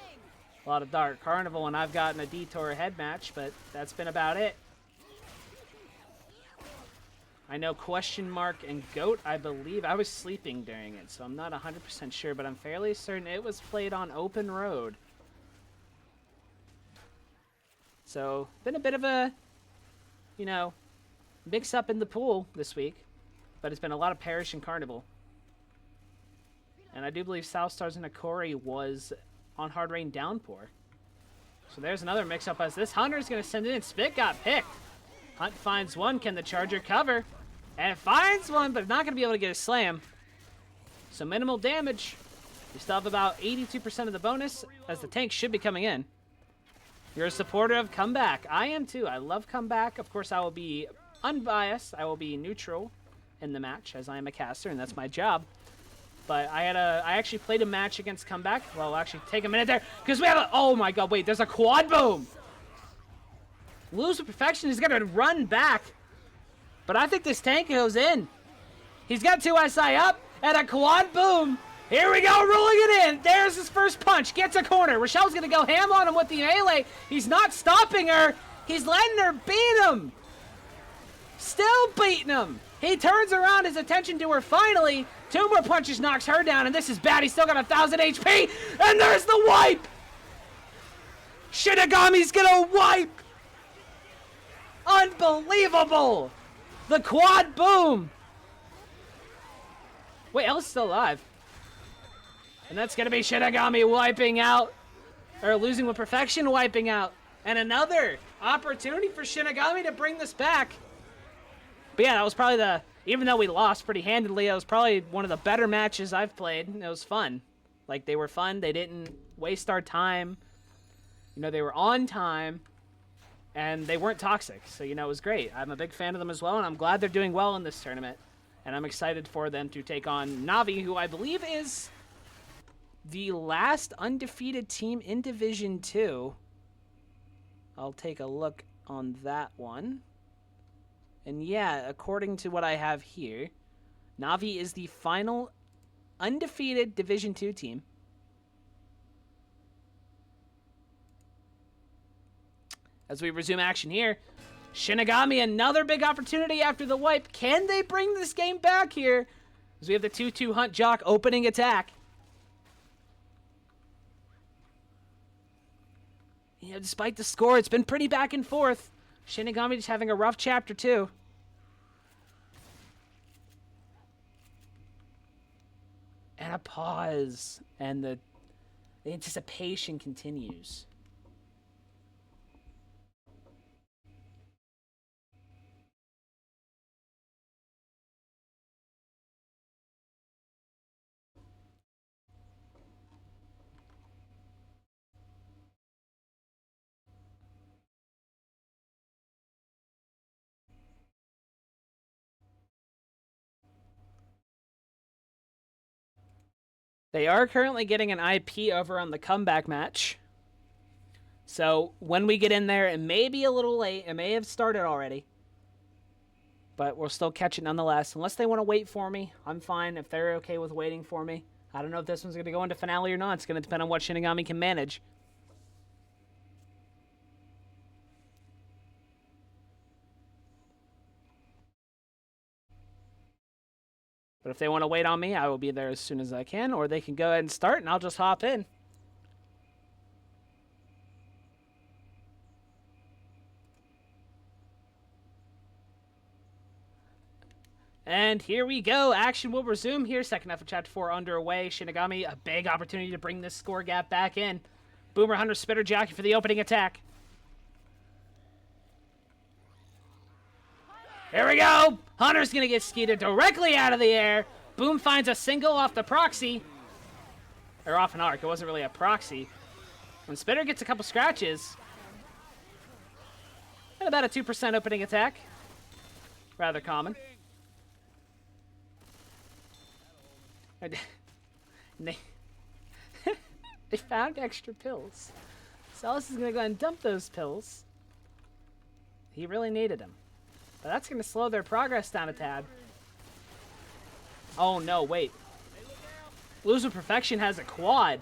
[SPEAKER 1] a lot of Dark Carnival, and I've gotten a Detour head match, but that's been about it. I know Question Mark and Goat, I believe. I was sleeping during it, so I'm not 100% sure, but I'm fairly certain it was played on Open Road. So, been a bit of a, you know, mix-up in the pool this week. But it's been a lot of Parish and Carnival. And I do believe South Stars and Akori was on Hard Rain Downpour. So there's another mix-up as this Hunter's going to send it in. Spit got picked. Hunt finds one. Can the Charger cover? And finds one, but not going to be able to get a slam. So minimal damage. We still have about 82% of the bonus as the tank should be coming in. You're a supporter of Comeback. I am too. I love Comeback. Of course, I will be unbiased. I will be neutral in the match as I am a caster, and that's my job. But I actually played a match against Comeback. Well, actually, take a minute there because we have a. Oh my God! Wait, there's a quad boom. Lose with Perfection is gonna run back, but I think this tank goes in. He's got 2 SI up and a quad boom. Here we go, rolling it in. There's his first punch. Gets a corner. Rochelle's going to go ham on him with the melee. He's not stopping her. He's letting her beat him. Still beating him. He turns around his attention to her finally. 2 more punches knocks her down, and this is bad. He's still got 1,000 HP. And there's the wipe. Shinigami's going to wipe. Unbelievable. The quad boom. Wait, Elle's still alive. And that's going to be Shinigami wiping out, or losing with Perfection wiping out. And another opportunity for Shinigami to bring this back. But yeah, that was probably even though we lost pretty handedly, it was probably one of the better matches I've played. It was fun. Like, they were fun. They didn't waste our time. You know, they were on time. And they weren't toxic. So, you know, it was great. I'm a big fan of them as well, and I'm glad they're doing well in this tournament. And I'm excited for them to take on Navi, who I believe is the last undefeated team in Division 2. I'll take a look on that one. And yeah, according to what I have here, Navi is the final undefeated Division 2 team. As we resume action here, Shinigami, another big opportunity after the wipe. Can they bring this game back here? As we have the 2-2 Hunt Jock opening attack. You know, despite the score, it's been pretty back and forth. Shinigami just having a rough chapter, too. And a pause. And the anticipation continues. They are currently getting an IP over on the comeback match. So when we get in there, it may be a little late. It may have started already. But we'll still catch it nonetheless. Unless they want to wait for me, I'm fine if they're okay with waiting for me. I don't know if this one's going to go into finale or not. It's going to depend on what Shinigami can manage. But if they want to wait on me, I will be there as soon as I can. Or they can go ahead and start, and I'll just hop in. And here we go. Action will resume here. Second half of Chapter 4 underway. Shinigami, a big opportunity to bring this score gap back in. Boomer, Hunter, Spitter, Jockey for the opening attack. Here we go. Hunter's going to get skeeted directly out of the air. Boom finds a single off the proxy. Or off an arc. It wasn't really a proxy. When Spitter gets a couple scratches. And about a 2% opening attack. Rather common. They found extra pills. Celis is going to go and dump those pills. He really needed them. But that's going to slow their progress down a tad. Oh no, wait. Blues of Perfection has a quad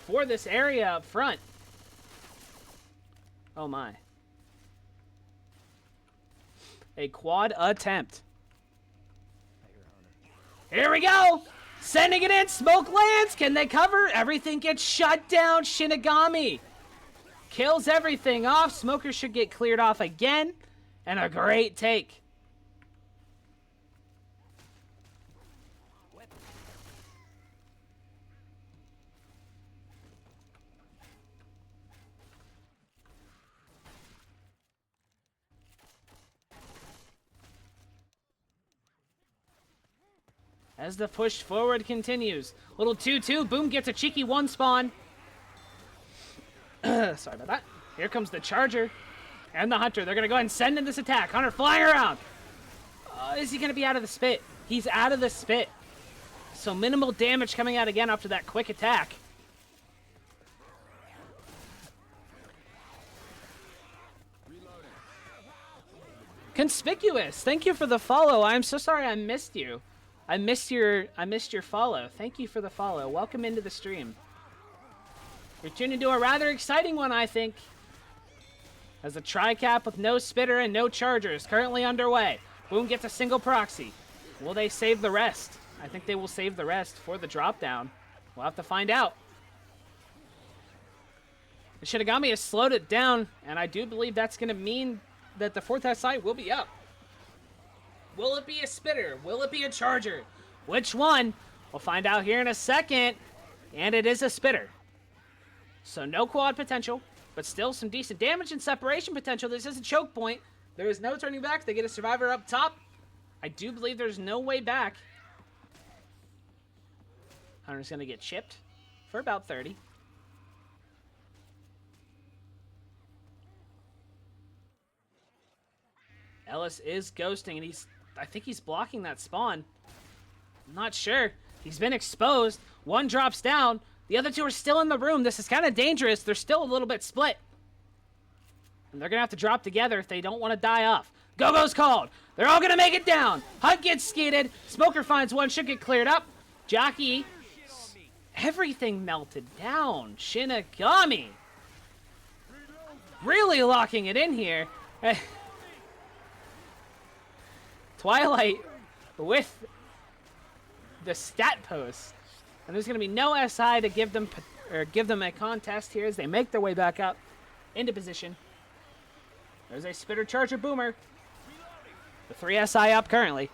[SPEAKER 1] for this area up front. Oh my. A quad attempt. Here we go! Sending it in! Smoke lands! Can they cover? Everything gets shut down! Shinigami kills everything off. Smoker should get cleared off again. And a great take. As the push forward continues. Little 2-2. Boom gets a cheeky one spawn. Sorry about that. Here comes the Charger and the Hunter. They're going to go ahead and send in this attack. Hunter flying around. Is he going to be out of the spit? He's out of the spit. So minimal damage coming out again after that quick attack. Conspicuous. Thank you for the follow. I'm so sorry I missed you. I missed your follow. Thank you for the follow. Welcome into the stream. You're tuned into a rather exciting one, I think. As a tri-cap with no Spitter and no Charger is currently underway. Boom gets a single proxy. Will they save the rest? I think they will save the rest for the drop down. We'll have to find out. The Shinigami has slowed it down, and I do believe that's going to mean that the fourth SI will be up. Will it be a Spitter? Will it be a Charger? Which one? We'll find out here in a second. And it is a Spitter. So no quad potential, but still some decent damage and separation potential. This is a choke point. There is no turning back. They get a survivor up top. I do believe there's no way back. Hunter's going to get chipped for about 30. Ellis is ghosting, and I think he's blocking that spawn. I'm not sure. He's been exposed. One drops down. The other two are still in the room. This is kind of dangerous. They're still a little bit split. And they're going to have to drop together if they don't want to die off. Go-Go's called. They're all going to make it down. Hunt gets skeeted. Smoker finds one. Should get cleared up. Jockey. Everything melted down. Shinigami. Really locking it in here. Twilight with the stat post. And there's going to be no SI to give them a contest here as they make their way back up into position. There's a Spitter, Charger, Boomer. The 3 SI up currently.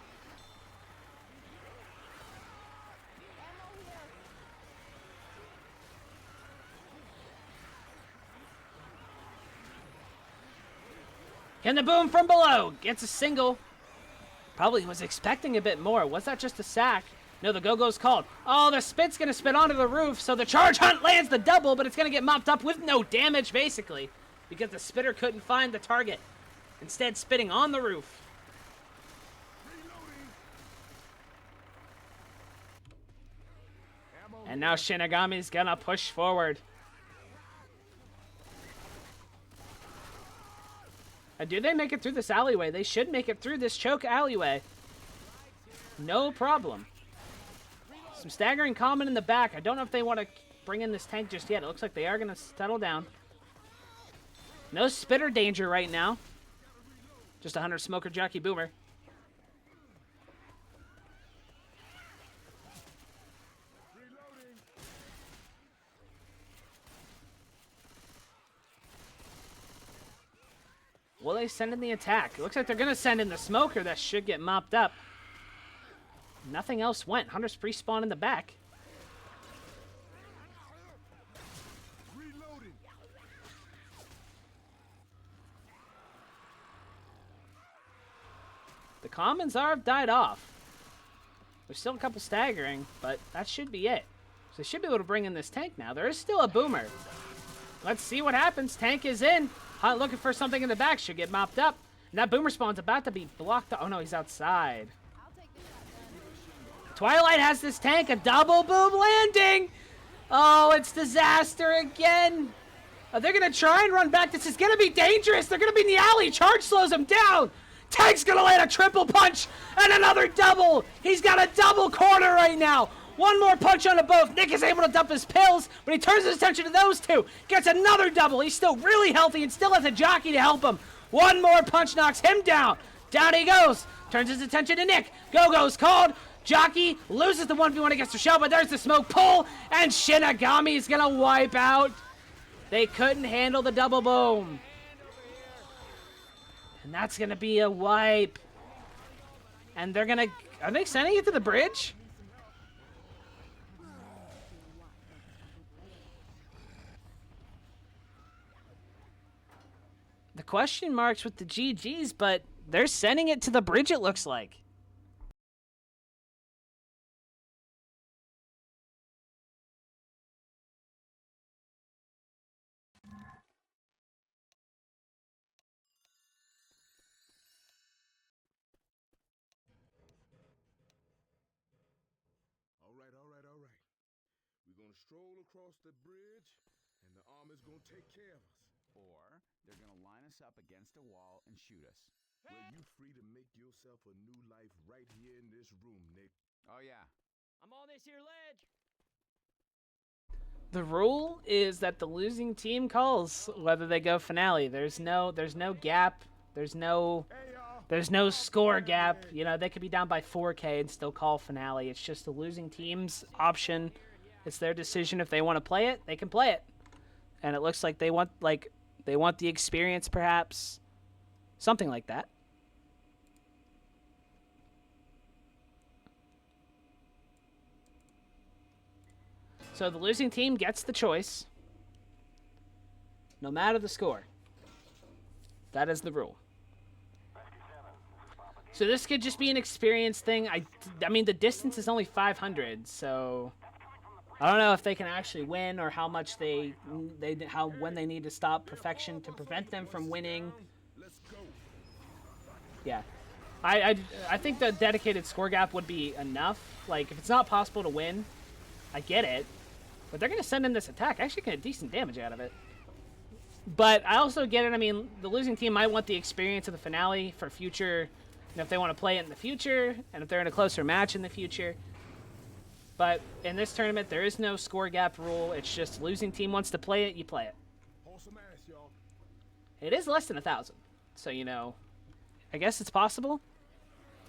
[SPEAKER 1] And the Boom from below gets a single. Probably was expecting a bit more. Was that just a sack? No, the Go-Go's called. Oh, the Spit's going to spit onto the roof, so the Charge Hunt lands the double, but it's going to get mopped up with no damage, basically, because the Spitter couldn't find the target. Instead, spitting on the roof. And now Shinigami's gonna push forward. And do they make it through this alleyway? They should make it through this choke alleyway. No problem. Some staggering comment in the back. I don't know if they want to bring in this tank just yet. It looks like they are going to settle down. No spitter danger right now. Just a Hunter Smoker Jockey Boomer. Will they send in the attack? It looks like they're going to send in the Smoker. That should get mopped up. Nothing else went. Hunter's pre-spawn in the back.
[SPEAKER 2] Reloading.
[SPEAKER 1] The commons are died off. There's still a couple staggering, but that should be it. So they should be able to bring in this tank now. There is still a Boomer. Let's see what happens. Tank is in. Hunt looking for something in the back. Should get mopped up. And that Boomer spawn's about to be blocked. Oh, no, he's outside.
[SPEAKER 3] I'll take the shotgun.
[SPEAKER 1] Twilight has this tank. A double boom landing. Oh, it's disaster again. They're going to try and run back. This is going to be dangerous. They're going to be in the alley. Charge slows him down. Tank's going to land a triple punch and another double. He's got a double corner right now. One more punch on the both. Nick is able to dump his pills, but he turns his attention to those two. Gets another double. He's still really healthy and still has a jockey to help him. One more punch knocks him down. Down he goes. Turns his attention to Nick. Go-Go's called. Jockey loses the 1v1 against Rochelle, but there's the smoke pull, and Shinigami's going to wipe out. They couldn't handle the double boom. And that's going to be a wipe. And they're going to... Are they sending it to the bridge? The question marks with the GGs, but they're sending it to the bridge, it looks like.
[SPEAKER 2] All right. We're gonna stroll across the bridge, and the armor's gonna take care of us.
[SPEAKER 4] Or they're gonna line us up against a wall and shoot us.
[SPEAKER 2] Well, you free to make yourself a new life right here in this room, Nick.
[SPEAKER 4] Oh yeah.
[SPEAKER 5] I'm on this here ledge.
[SPEAKER 1] The rule is that the losing team calls whether they go finale. There's no gap. There's no score gap. You know, they could be down by 4K and still call finale. It's just the losing team's option. It's their decision. If they want to play it, they can play it. And it looks like they want the experience, perhaps. Something like that. So the losing team gets the choice, no matter the score. That is the rule. So this could just be an experience thing. I mean, the distance is only 500, so I don't know if they can actually win or how much when they need to stop perfection to prevent them from winning. Yeah, I think the dedicated score gap would be enough. Like, if it's not possible to win, I get it. But they're going to send in this attack. Actually get decent damage out of it. But I also get it. I mean, the losing team might want the experience of the finale for future. And if they want to play it in the future, and if they're in a closer match in the future. But in this tournament, there is no score gap rule. It's just losing team wants to play it, you play it.
[SPEAKER 2] Wholesome ass, y'all.
[SPEAKER 1] It is less than 1,000. So, you know, I guess it's possible.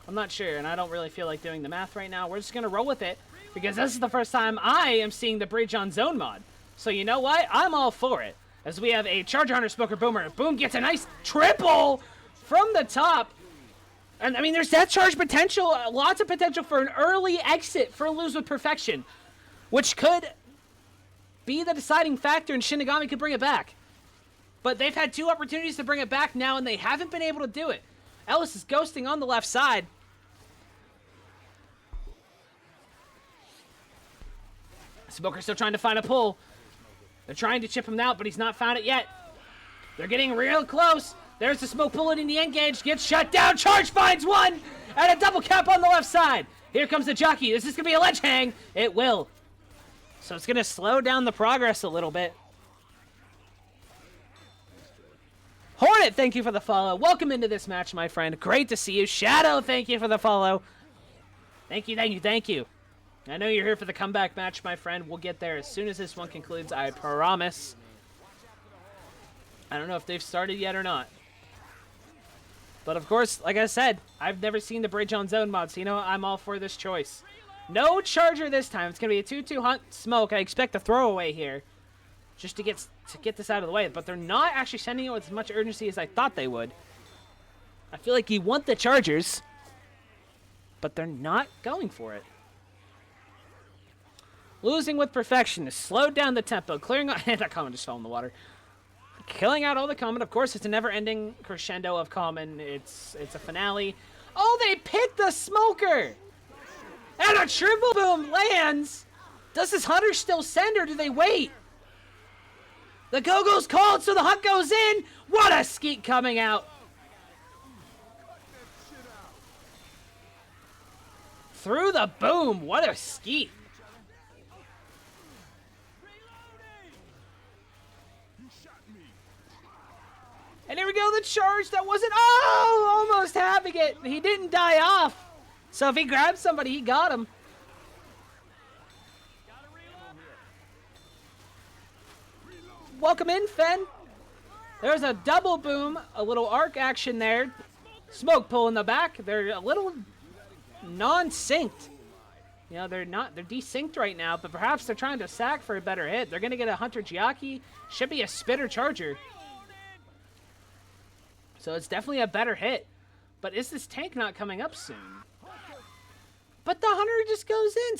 [SPEAKER 1] I'm not sure, and I don't really feel like doing the math right now. We're just going to roll with it, because this is the first time I am seeing the bridge on zone mod. So you know what? I'm all for it. As we have a Charger Hunter Smoker Boomer. Boom gets a nice triple from the top. And, I mean, there's that charge potential. Lots of potential for an early exit for Lose with Perfection, which could be the deciding factor, and Shinigami could bring it back. But they've had 2 opportunities to bring it back now, and they haven't been able to do it. Ellis is ghosting on the left side. Smoker's still trying to find a pull. They're trying to chip him out, but he's not found it yet. They're getting real close. There's the smoke pulling in the engage. Gets shut down. Charge finds one. And a double cap on the left side. Here comes the jockey. Is this going to be a ledge hang? It will. So it's going to slow down the progress a little bit. Hornet, thank you for the follow. Welcome into this match, my friend. Great to see you. Shadow, thank you for the follow. Thank you, thank you, thank you. I know you're here for the comeback match, my friend. We'll get there as soon as this one concludes, I promise. I don't know if they've started yet or not. But of course, like I said, I've never seen the Bridge on Zone mod, so you know I'm all for this choice. No Charger this time. It's going to be a 2-2 hunt smoke. I expect a throwaway here just to get this out of the way. But they're not actually sending it with as much urgency as I thought they would. I feel like you want the Chargers, but they're not going for it. Losing with perfection has slowed down the tempo. Clearing out... that common just fell in the water. Killing out all the common. Of course, it's a never-ending crescendo of common. It's a finale. Oh, they picked the smoker! And a triple boom lands! Does this hunter still send or do they wait? The go-go's called, so the hunt goes in! What a skeet coming out! Through the boom, what a skeet! And here we go, the charge that wasn't... Oh! Almost having it! He didn't die off! So if he grabbed somebody, he got him. Welcome in, Fen. There's a double boom, a little arc action there. Smoke pull in the back. They're a little non-synced. You know, they're desynced right now, but perhaps they're trying to sack for a better hit. They're going to get a Hunter Giaki. Should be a Spitter Charger. So it's definitely a better hit. But is this tank not coming up soon? But the Hunter just goes in.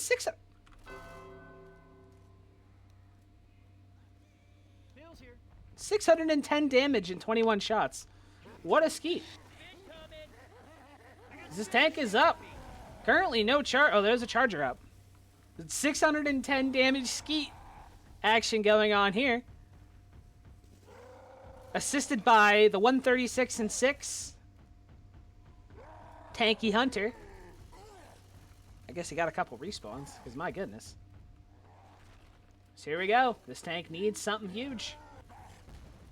[SPEAKER 1] 610 damage in 21 shots. What a skeet. This tank is up. Currently no Oh, there's a charger up. 610 damage skeet action going on here. Assisted by the 136 and 6. Tanky Hunter. I guess he got a couple respawns, because my goodness. So here we go. This tank needs something huge.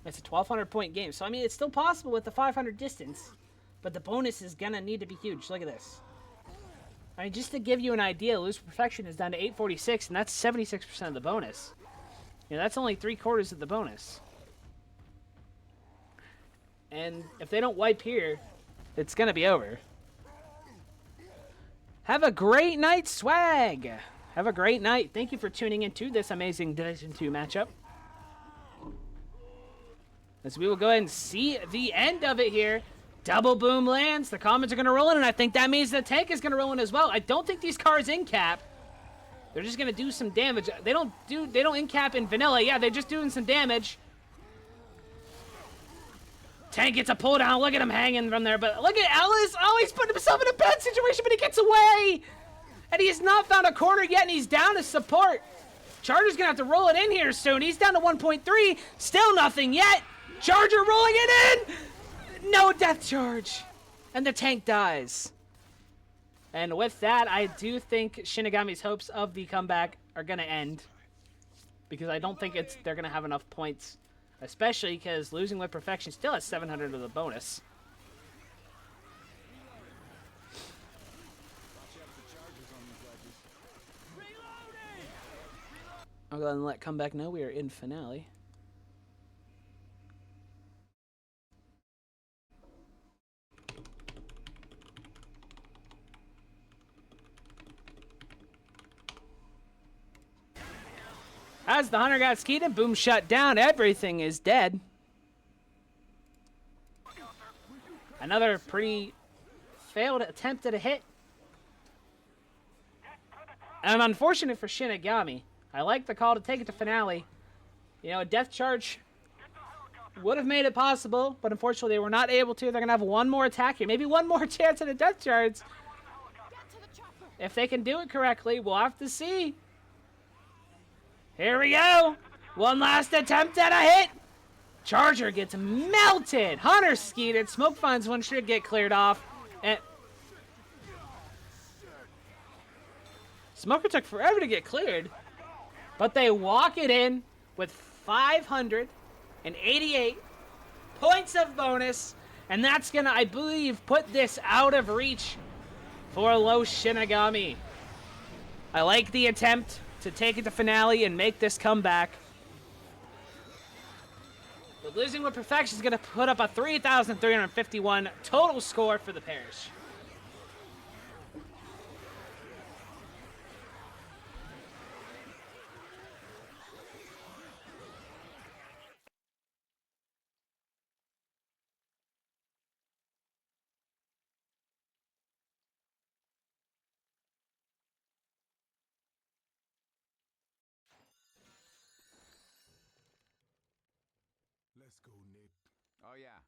[SPEAKER 1] It's a 1,200 point game. So, I mean, it's still possible with the 500 distance, but the bonus is going to need to be huge. Look at this. I mean, just to give you an idea, Lose Perfection is down to 846, and that's 76% of the bonus. You know, that's only 3/4 of the bonus. And if they don't wipe here, it's going to be over. Have a great night, Swag. Have a great night. Thank you for tuning into this amazing Division 2 matchup. As we will go ahead and see the end of it here. Double boom lands. The commons are going to roll in, and I think that means the tank is going to roll in as well. I don't think these cars in cap. They're just going to do some damage. They don't in cap in vanilla. Yeah, they're just doing some damage. Tank gets a pull down. Look at him hanging from there. But look at Alice. Oh, he's putting himself in a bad situation, but he gets away. And he has not found a corner yet, and he's down to support. Charger's going to have to roll it in here soon. He's down to 1.3. Still nothing yet. Charger rolling it in. No death charge. And the tank dies. And with that, I do think Shinigami's hopes of the comeback are going to end. Because I don't think they're going to have enough points. Especially because losing with perfection still has 700 of the bonus. I'll go ahead and let comeback know we are in finale. As the Hunter got skied and boom shut down, everything is dead. Another pretty failed attempt at a hit. And unfortunate for Shinigami. I like the call to take it to finale. You know, a death charge would have made it possible, but unfortunately they were not able to. They're going to have one more attack here. Maybe one more chance at a death charge. If they can do it correctly, we'll have to see. Here we go. One last attempt at a hit. Charger gets melted. Hunter skeeted. Smoke finds one, should get cleared off. And Smoker took forever to get cleared. But they walk it in with 588 points of bonus, and that's gonna, I believe, put this out of reach for low Shinigami. I like the attempt to take it to finale and make this comeback. But losing with perfection is gonna put up a 3,351 total score for the Parish.
[SPEAKER 2] Let's go, Nick.
[SPEAKER 4] Oh yeah,